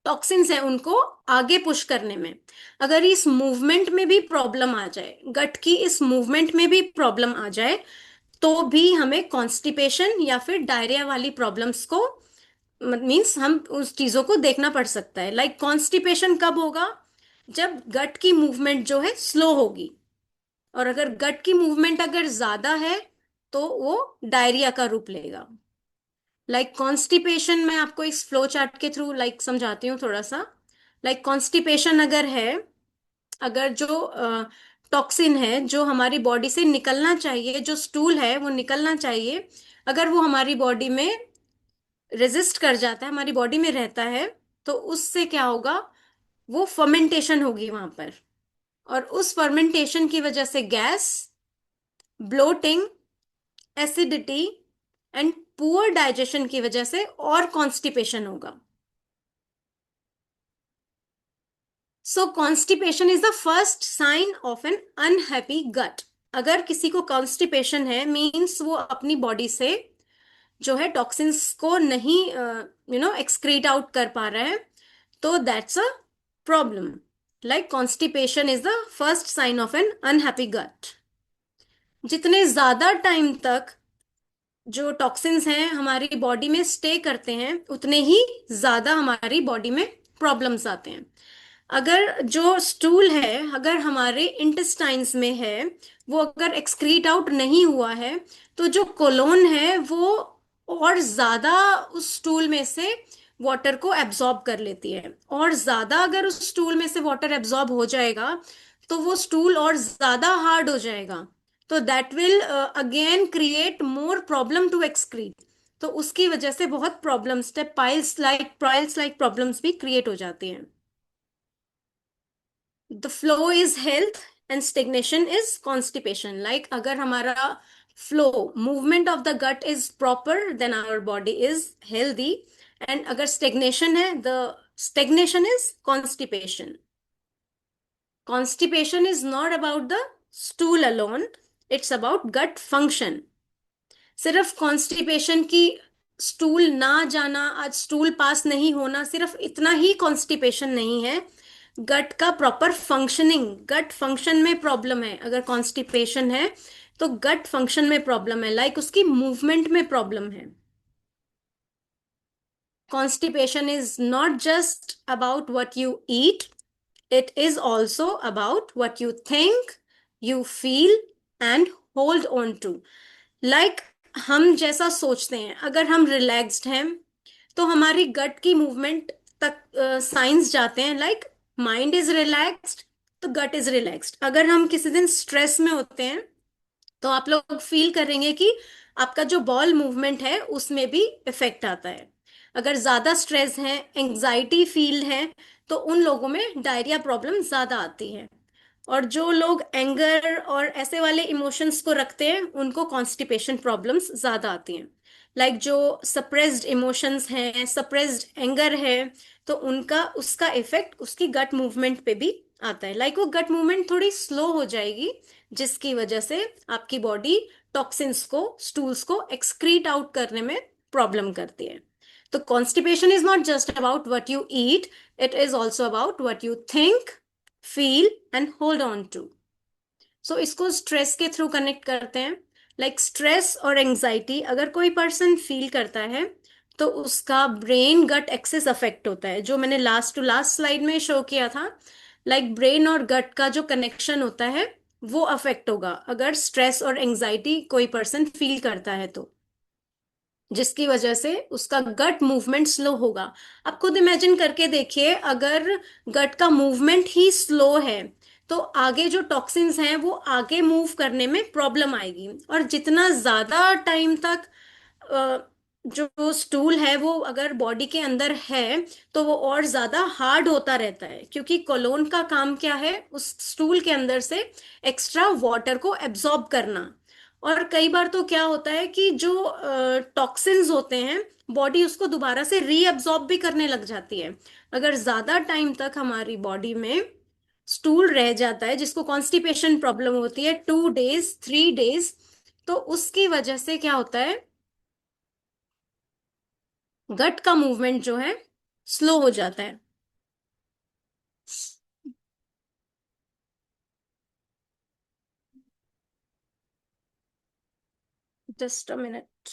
टॉक्सिन्स हैं उनको आगे पुश करने में। अगर इस मूवमेंट में भी प्रॉब्लम आ जाए, गट की इस मूवमेंट में भी प्रॉब्लम आ जाए, तो भी हमें कॉन्स्टिपेशन या फिर डायरिया वाली प्रॉब्लम्स को मीन्स हम उस चीजों को देखना पड़ सकता है। लाइक कॉन्स्टिपेशन कब होगा? जब गट की मूवमेंट जो है स्लो होगी, और अगर गट की मूवमेंट अगर ज्यादा है तो वो डायरिया का रूप लेगा। लाइक कॉन्स्टिपेशन मैं आपको इस फ्लो चार्ट के थ्रू लाइक समझाती हूँ थोड़ा सा। लाइक कॉन्स्टिपेशन अगर है, अगर जो टॉक्सिन है जो हमारी बॉडी से निकलना चाहिए, जो स्टूल है वो निकलना चाहिए, अगर वो हमारी बॉडी में रेजिस्ट कर जाता है, हमारी बॉडी में रहता है, तो उससे क्या होगा? वो फर्मेंटेशन होगी वहां पर, और उस फर्मेंटेशन की वजह से gas, bloating, acidity and poor digestion की वजह से और कॉन्स्टिपेशन होगा। So constipation is the first sign of an unhappy gut. अगर किसी को कॉन्स्टिपेशन है, मीन्स वो अपनी बॉडी से जो है टॉक्सिन्स को नहीं एक्सक्रीट आउट कर पा रहा है, तो that's a problem. Like constipation is the first sign of an unhappy gut. जितने ज्यादा टाइम तक जो टॉक्सिन्स हैं हमारी बॉडी में स्टे करते हैं, उतने ही ज्यादा हमारी बॉडी में प्रॉब्लम्स आते हैं। अगर जो स्टूल है अगर हमारे इंटेस्टाइन्स में है, वो अगर एक्सक्रीट आउट नहीं हुआ है, तो जो कोलोन है वो और ज्यादा उस स्टूल में से वाटर को एब्जॉर्ब कर लेती है, और ज्यादा अगर उस स्टूल में से वाटर एब्जॉर्ब हो जाएगा, तो वो स्टूल और ज्यादा हार्ड हो जाएगा, तो that will again create more problem to excrete. तो उसकी वजह से बहुत प्रॉब्लम्स, पाइल्स लाइक प्रॉब्लम्स भी क्रिएट हो जाती हैं। The flow is health and stagnation is constipation. Like अगर हमारा flow, movement of the gut is proper, then our body is healthy. And अगर स्टेग्नेशन है, the Stagnation is constipation. Constipation is not about the stool alone, it's about gut function. सिर्फ constipation की stool ना जाना, आज stool pass नहीं होना, सिर्फ इतना ही कॉन्स्टिपेशन नहीं है। गट का प्रॉपर फंक्शनिंग, गट फंक्शन में प्रॉब्लम है। अगर कॉन्स्टिपेशन है तो गट फंक्शन में प्रॉब्लम है, लाइक उसकी मूवमेंट में प्रॉब्लम है। Constipation is not just about what you eat, it is also about what you think, you feel, and hold on to. Like हम जैसा सोचते हैं, अगर हम रिलैक्स्ड हैं तो हमारी गट की मूवमेंट तक साइंस जाते हैं। लाइक माइंड इज रिलैक्स्ड तो गट इज रिलैक्स्ड। अगर हम किसी दिन स्ट्रेस में होते हैं तो आप लोग फील करेंगे कि आपका जो बॉल मूवमेंट है उसमें भी इफेक्ट आता है। अगर ज्यादा स्ट्रेस है, एंजाइटी फील है, तो उन लोगों में डायरिया प्रॉब्लम ज्यादा आती है। और जो लोग एंगर और ऐसे वाले इमोशंस को रखते हैं उनको कॉन्स्टिपेशन प्रॉब्लम्स ज्यादा आती हैं। लाइक जो सप्रेस्ड इमोशंस हैं, सप्रेस्ड एंगर है, तो उनका उसका इफेक्ट उसकी गट मूवमेंट पे भी आता है। लाइक वो गट मूवमेंट थोड़ी स्लो हो जाएगी, जिसकी वजह से आपकी बॉडी टॉक्सिन्स को, स्टूल्स को एक्सक्रीट आउट करने में प्रॉब्लम करती है। तो constipation is not just about what you eat, it is also about what you think, feel and hold on to. So इसको स्ट्रेस के थ्रू कनेक्ट करते हैं। लाइक स्ट्रेस और एंजाइटी अगर कोई पर्सन फील करता है तो उसका ब्रेन गट एक्सिस अफेक्ट होता है, जो मैंने लास्ट टू लास्ट स्लाइड में शो किया था। लाइक ब्रेन और गट का जो कनेक्शन होता है वो अफेक्ट होगा अगर स्ट्रेस और एंजाइटी कोई पर्सन फील करता है तो, जिसकी वजह से उसका गट मूवमेंट स्लो होगा। आप खुद इमेजिन करके देखिए, अगर गट का मूवमेंट ही स्लो है तो आगे जो टॉक्सिन्स हैं वो आगे मूव करने में प्रॉब्लम आएगी। और जितना ज्यादा टाइम तक अ, जो स्टूल है वो अगर बॉडी के अंदर है तो वो और ज्यादा हार्ड होता रहता है, क्योंकि कोलोन का काम क्या है, उस स्टूल के अंदर से एक्स्ट्रा वाटर को एब्जॉर्ब करना। और कई बार तो क्या होता है कि जो टॉक्सिन्स होते हैं बॉडी उसको दोबारा से रीअब्जॉर्ब भी करने लग जाती है। अगर ज्यादा टाइम तक हमारी बॉडी में स्टूल रह जाता है, जिसको कॉन्स्टिपेशन प्रॉब्लम होती है, 2 डेज 3 डेज, तो उसकी वजह से क्या होता है, गट का मूवमेंट जो है स्लो हो जाता है। Just a minute.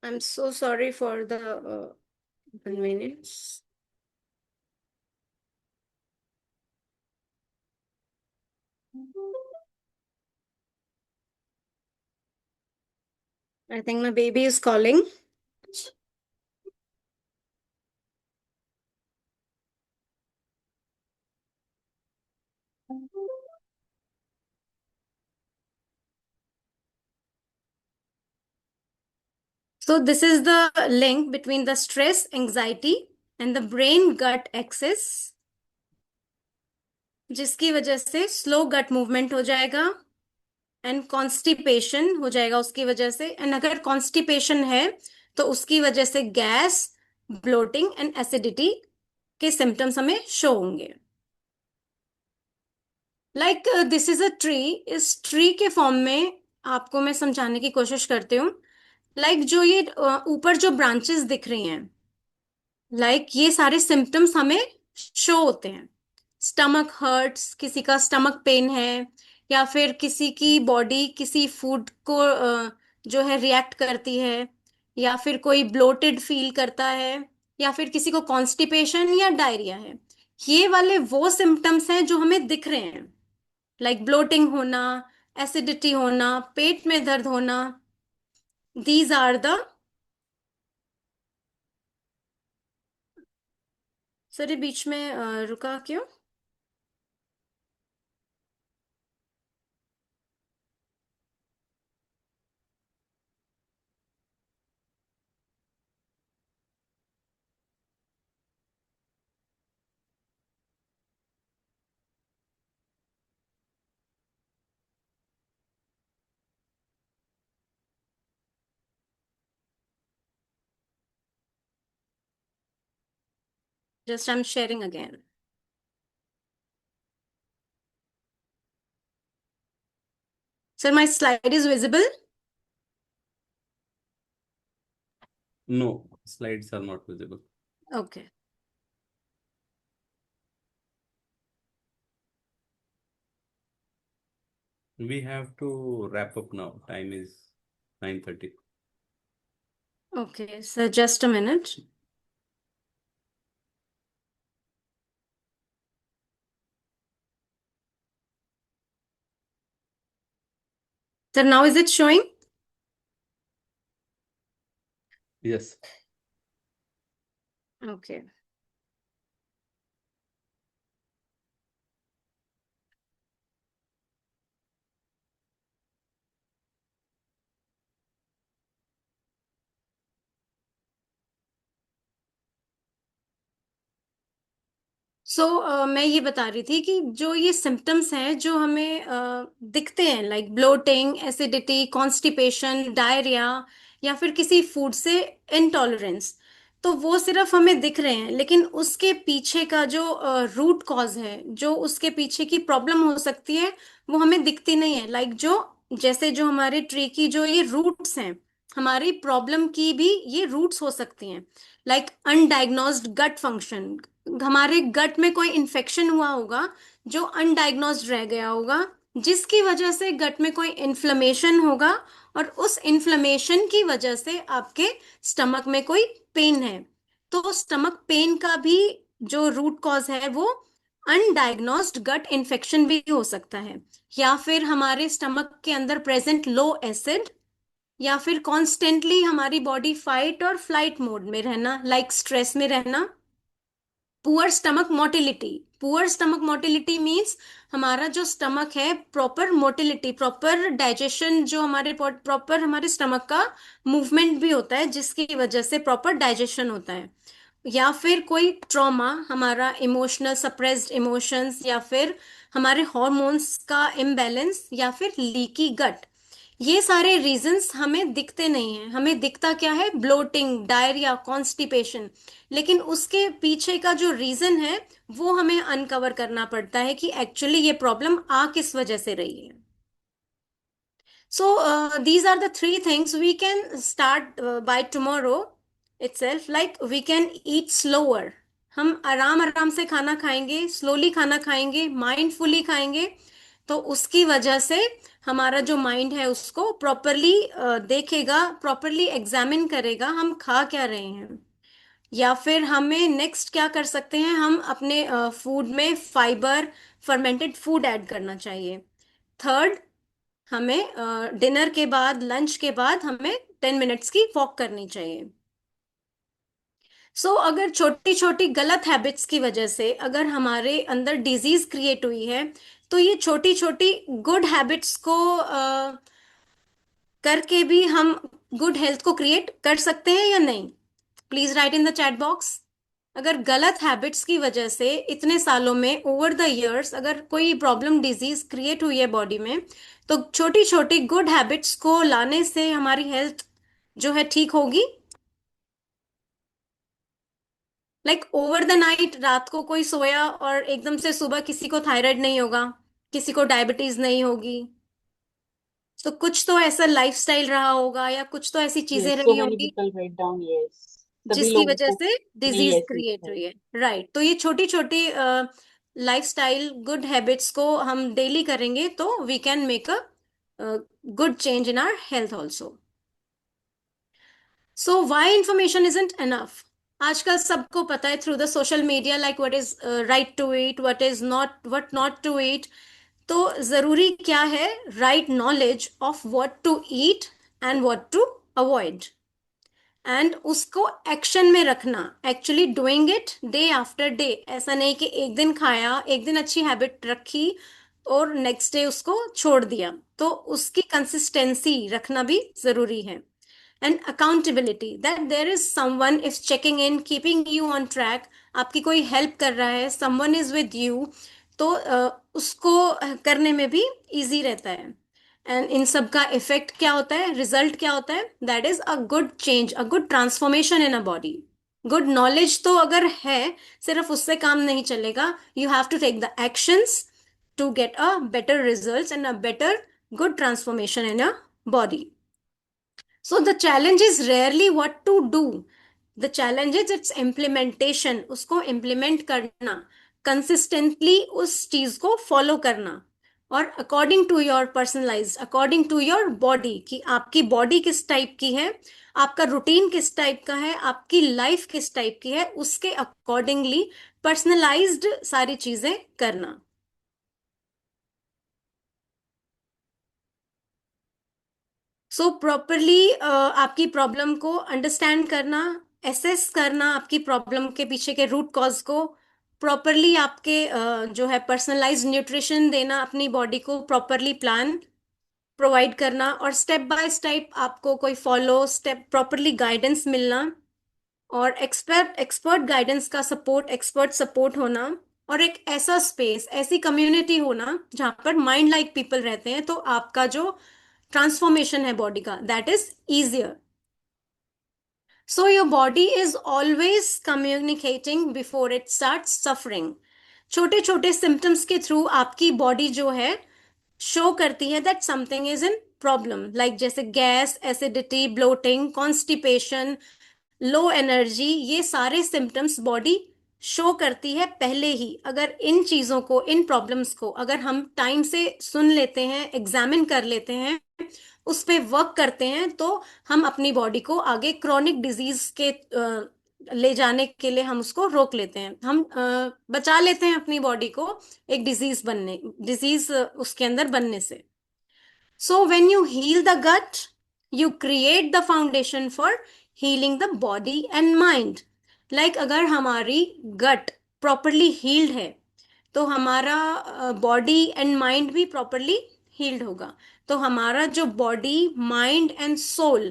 I am so sorry for the inconvenience. I think my baby is calling. So this is the link between the stress, anxiety and the brain gut axis, जिसकी वजह से slow गट movement हो जाएगा and constipation हो जाएगा उसकी वजह से। एंड अगर कॉन्स्टिपेशन है तो उसकी वजह से गैस, ब्लोटिंग एंड एसिडिटी के सिम्टम्स हमें शो होंगे। Like this is a tree. इस ट्री के फॉर्म में आपको मैं समझाने की कोशिश करती हूँ। लाइक जो ये ऊपर जो ब्रांचेस दिख रही हैं, ये सारे सिम्टम्स हमें शो होते हैं। स्टमक हर्ट्स, किसी का स्टमक पेन है, या फिर किसी की बॉडी किसी फूड को जो है रिएक्ट करती है, या फिर कोई ब्लोटेड फील करता है, या फिर किसी को कॉन्स्टिपेशन या डायरिया है। ये वाले वो सिम्टम्स हैं जो हमें दिख रहे हैं। लाइक ब्लोटिंग होना, एसिडिटी होना, पेट में दर्द होना, दीज आर द। सर ये बीच में रुका क्यों? Just I'm sharing again. Sir, my slide is visible? No, slides are not visible. Okay. We have to wrap up now. Time is 9:30. Okay, so just a minute. So now is it showing? Yes. Okay. मैं ये बता रही थी कि जो ये symptoms हैं जो हमें दिखते हैं, like bloating, acidity, constipation, diarrhoea, या फिर किसी फूड से इंटॉलरेंस, तो वो सिर्फ हमें दिख रहे हैं, लेकिन उसके पीछे का जो रूट कॉज है, जो उसके पीछे की प्रॉब्लम हो सकती है, वो हमें दिखती नहीं है। लाइक जो जैसे जो हमारे ट्री की जो ये रूट्स हैं, हमारी प्रॉब्लम की भी ये रूट्स हो सकती हैं। लाइक अनडायग्नोज्ड गट फंक्शन, हमारे गट में कोई इन्फेक्शन हुआ होगा जो अनडायग्नोज्ड रह गया होगा, जिसकी वजह से गट में कोई इन्फ्लेमेशन होगा, और उस इन्फ्लेमेशन की वजह से आपके स्टमक में कोई पेन है। तो स्टमक पेन का भी जो रूट कॉज है वो अनडायग्नोज्ड गट इन्फेक्शन भी हो सकता है, या फिर हमारे स्टमक के अंदर प्रेजेंट लो एसिड, या फिर कॉन्स्टेंटली हमारी बॉडी फाइट और फ्लाइट मोड में रहना, लाइक स्ट्रेस में रहना। पुअर स्टमक मोटिलिटी मीन्स हमारा जो स्टमक है, प्रॉपर मोटिलिटी, प्रॉपर डाइजेशन, जो हमारे प्रॉपर हमारे स्टमक का मूवमेंट भी होता है, जिसकी वजह से प्रॉपर डाइजेशन होता है। या फिर कोई ट्रॉमा, हमारा इमोशनल सप्रेस्ड इमोशंस, या फिर हमारे हॉर्मोन्स का इम्बैलेंस, या फिर लीकी गट, ये सारे रीजंस हमें दिखते नहीं हैं। हमें दिखता क्या है? Bloating, diarrhoea, constipation. लेकिन उसके पीछे का जो रीजन है वो हमें अनकवर करना पड़ता है कि एक्चुअली ये प्रॉब्लम आ किस वजह से रही है। So these are the three things we can start by tomorrow itself. Like we can eat slower. हम आराम आराम से खाना खाएंगे, स्लोली खाना खाएंगे, माइंडफुली खाएंगे, तो उसकी वजह से हमारा जो माइंड है उसको प्रॉपरली देखेगा, प्रॉपरली एग्जामिन करेगा हम खा क्या रहे हैं। या फिर हमें नेक्स्ट क्या कर सकते हैं, हम अपने फूड में फाइबर, फर्मेंटेड फूड ऐड करना चाहिए। थर्ड, हमें डिनर के बाद, लंच के बाद हमें 10 मिनट्स की वॉक करनी चाहिए। अगर छोटी छोटी गलत हैबिट्स की वजह से अगर हमारे अंदर डिजीज क्रिएट हुई है, तो ये छोटी छोटी गुड हैबिट्स को करके भी हम गुड हेल्थ को क्रिएट कर सकते हैं या नहीं? Please write in the chat box. अगर गलत हैबिट्स की वजह से इतने सालों में, ओवर द इयर्स, अगर कोई प्रॉब्लम, डिजीज क्रिएट हुई है बॉडी में, तो छोटी छोटी गुड हैबिट्स को लाने से हमारी हेल्थ जो है ठीक होगी। लाइक ओवर द नाइट, रात को कोई सोया और एकदम से सुबह किसी को थायराइड नहीं होगा, किसी को डायबिटीज नहीं होगी, तो कुछ तो ऐसा लाइफस्टाइल रहा होगा, या कुछ तो ऐसी चीजें Yes, so रही many होंगी people write down yes. सभी जिसकी लोगों वजह को से नहीं डिजीज ऐसी क्रिएट है। हुई है। राइट, तो ये छोटी छोटी लाइफस्टाइल गुड हैबिट्स को हम डेली करेंगे तो we can make a good change in our health also. So why information isn't enough? आजकल सबको पता है through the social media, like what is right to eat, what is not, what not to eat. तो जरूरी क्या है? Right knowledge of what to eat and what to avoid, and उसको action में रखना, actually doing it day after day. ऐसा नहीं कि एक दिन खाया, एक दिन अच्छी हैबिट रखी और नेक्स्ट डे उसको छोड़ दिया, तो उसकी कंसिस्टेंसी रखना भी जरूरी है। And accountability, that there is someone is checking in, keeping you on track. आपकी कोई हेल्प कर रहा है, समवन इज विद यू, तो उसको करने में भी इजी रहता है। एंड इन सब का इफेक्ट क्या होता है, रिजल्ट क्या होता है? That is a good change, a good transformation in a body, good knowledge तो अगर है, सिर्फ उससे काम नहीं चलेगा. You have to take the actions to get a better results and a better good transformation in a body. So the challenge is rarely what to do. The challenge is its implementation. उसको implement करना, consistently उस चीज को follow करना, और according to your personalized, according to your body, कि आपकी body किस टाइप की है, आपका रूटीन किस टाइप का है, आपकी लाइफ किस टाइप की है, उसके accordingly personalized सारी चीजें करना. सो प्रॉपरली आपकी प्रॉब्लम को अंडरस्टैंड करना, एसेस करना, आपकी प्रॉब्लम के पीछे के रूट कॉज को प्रॉपरली, आपके जो है पर्सनलाइज न्यूट्रिशन देना, अपनी बॉडी को प्रॉपरली प्लान प्रोवाइड करना, और स्टेप बाय स्टेप आपको कोई फॉलो स्टेप प्रॉपरली गाइडेंस मिलना, और एक्सपर्ट एक्सपर्ट गाइडेंस का सपोर्ट, एक्सपर्ट सपोर्ट होना, और एक ऐसा स्पेस, ऐसी कम्युनिटी होना जहां पर माइंड लाइक पीपल रहते हैं, तो आपका जो ट्रांसफॉर्मेशन है बॉडी का, that is easier. So your body is always communicating before it starts suffering. छोटे छोटे सिम्टम्स के थ्रू आपकी बॉडी जो है शो करती है that something is in problem, like जैसे gas, acidity, bloating, constipation, low energy, ये सारे सिम्टम्स बॉडी शो करती है पहले ही. अगर इन चीजों को, इन प्रॉब्लम्स को अगर हम टाइम से सुन लेते हैं, एग्जामिन कर लेते हैं, उस पे वर्क करते हैं, तो हम अपनी बॉडी को आगे क्रॉनिक डिजीज के ले जाने के लिए हम उसको रोक लेते हैं, हम बचा लेते हैं अपनी बॉडी को एक डिजीज उसके अंदर बनने से. So when you heal the gut, you create the foundation for healing the body and mind. Like अगर हमारी gut properly healed है, तो हमारा बॉडी एंड माइंड भी प्रॉपरली हील्ड होगा. तो हमारा जो बॉडी, माइंड एंड सोल,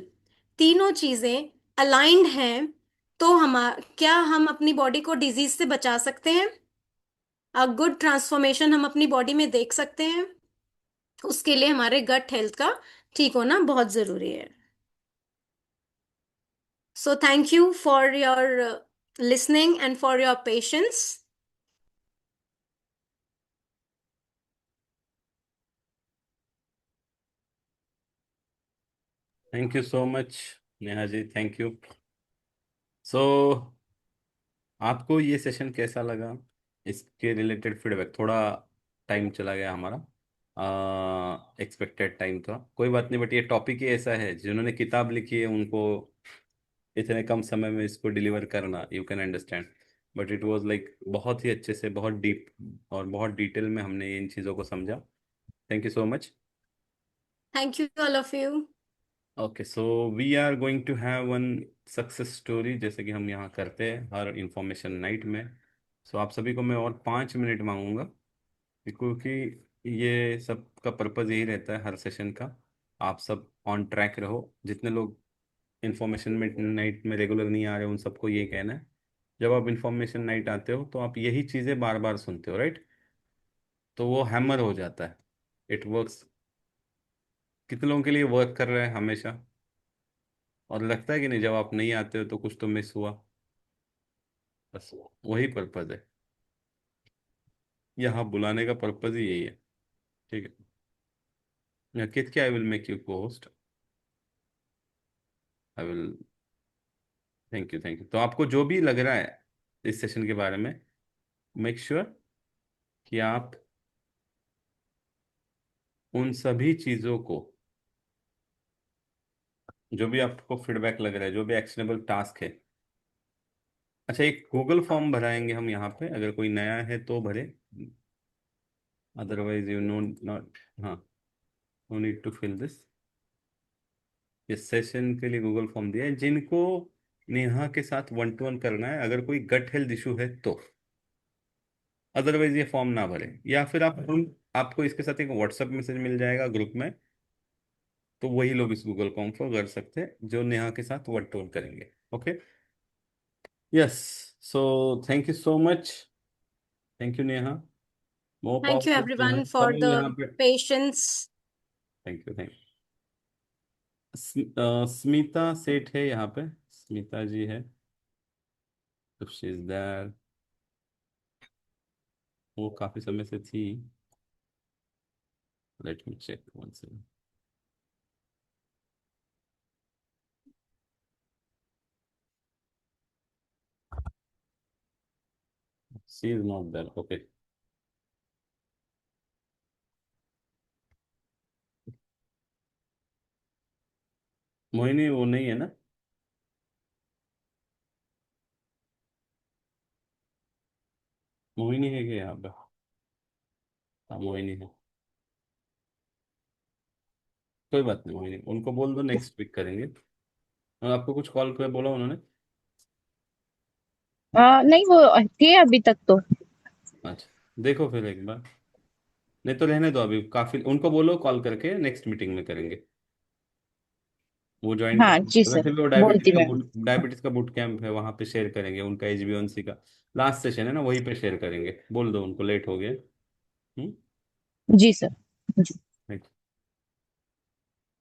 तीनों चीजें अलाइंड हैं, तो हम क्या हम अपनी बॉडी को डिजीज से बचा सकते हैं, अ गुड ट्रांसफॉर्मेशन हम अपनी बॉडी में देख सकते हैं. उसके लिए हमारे गट हेल्थ का ठीक होना बहुत जरूरी है. So thank you for your listening and for your patience. Thank you so much Neha ji, thank you. So आपको ये सेशन कैसा लगा? इसके रिलेटेड फीडबैक, थोड़ा टाइम चला गया हमारा, एक्सपेक्टेड टाइम था, कोई बात नहीं, बट ये टॉपिक ही ऐसा है, जिन्होंने किताब लिखी है उनको इतने कम समय में इसको डिलीवर करना, you can understand. But it was like बहुत ही अच्छे से, बहुत डीप और बहुत डिटेल में हमने इन चीज़ों को समझा. Thank you so much. Thank you all of you. Okay, so we are going to have one success story, जैसे कि हम यहाँ करते हैं हर इंफॉर्मेशन नाइट में. सो आप सभी को मैं और 5 मिनट मांगूंगा, क्योंकि ये सब का पर्पज़ यही रहता है हर सेशन का, आप सब ऑन ट्रैक रहो. जितने लोग इंफॉर्मेशन में नाइट में रेगुलर नहीं आ रहे, उन सबको ये कहना है, जब आप इंफॉर्मेशन नाइट आते हो तो आप यही चीज़ें बार बार सुनते हो, राइट? तो वो हैमर हो जाता है. It works. कितने लोगों के लिए वर्क कर रहा है हमेशा? और लगता है कि नहीं, जब आप नहीं आते हो तो कुछ तो मिस हुआ. बस वही पर्पज़ है, यहाँ बुलाने का पर्पज़ ही यही है. ठीक है, कित के आई विल मेक यू को host. I will. Thank you, thank you. तो आपको जो भी लग रहा है इस सेशन के बारे में, मेक श्योर कि आप उन सभी चीज़ों को, जो भी आपको फीडबैक लग रहा है, जो भी एक्शनेबल टास्क है. अच्छा, एक गूगल फॉर्म भराएंगे हम यहाँ पे, अगर कोई नया है तो भरे, अदरवाइज यू नो नॉट. हाँ, no need to fill this. इस सेशन के लिए गूगल फॉर्म दिया है, जिनको नेहा के साथ 1-to-1 करना है, अगर कोई गट हेल्थ इशू है तो. अदरवाइज ये फॉर्म ना भरे, या फिर आपको इसके साथ एक व्हाट्सएप मैसेज मिल जाएगा ग्रुप में, तो वही लोग इस गूगल फॉर्म को कर सकते हैं जो नेहा के साथ 1-to-1 करेंगे. Okay. Yes. So thank you so much. Thank you Neha. More Thank you powerful Neha. everyone for चलो यहाँ the पे. patience. Thank you, thank you. Smita सेठ है यहाँ पे, स्मिता जी है. इफ शी इज देयर, वो काफी समय से थी। Let me check one second. She is not there, okay. Mohini वो नहीं है ना? मोहिनी है क्या यहाँ पे? हाँ मोहिनी है। कोई बात नहीं मोहिनी, उनको बोल दो नेक्स्ट वीक करेंगे। और आपको कुछ कॉल पे बोला उन्होंने? नहीं, वो थे अभी तक तो। अच्छा देखो फिर एक बार, नहीं तो रहने दो अभी, काफी उनको बोलो कॉल करके नेक्स्ट मीटिंग में करेंगे। वो ज्वाइन हाँ जी कर, सर, वैसे भी वो बोलती मैं। डायबिटीज का बूट कैंप है, वहां पे शेयर करेंगे उनका HbA1c का। लास्ट सेशन है ना, वहीं पे शेयर करेंगे, बोल दो उनको लेट हो गया। हम्म। जी सर। जी।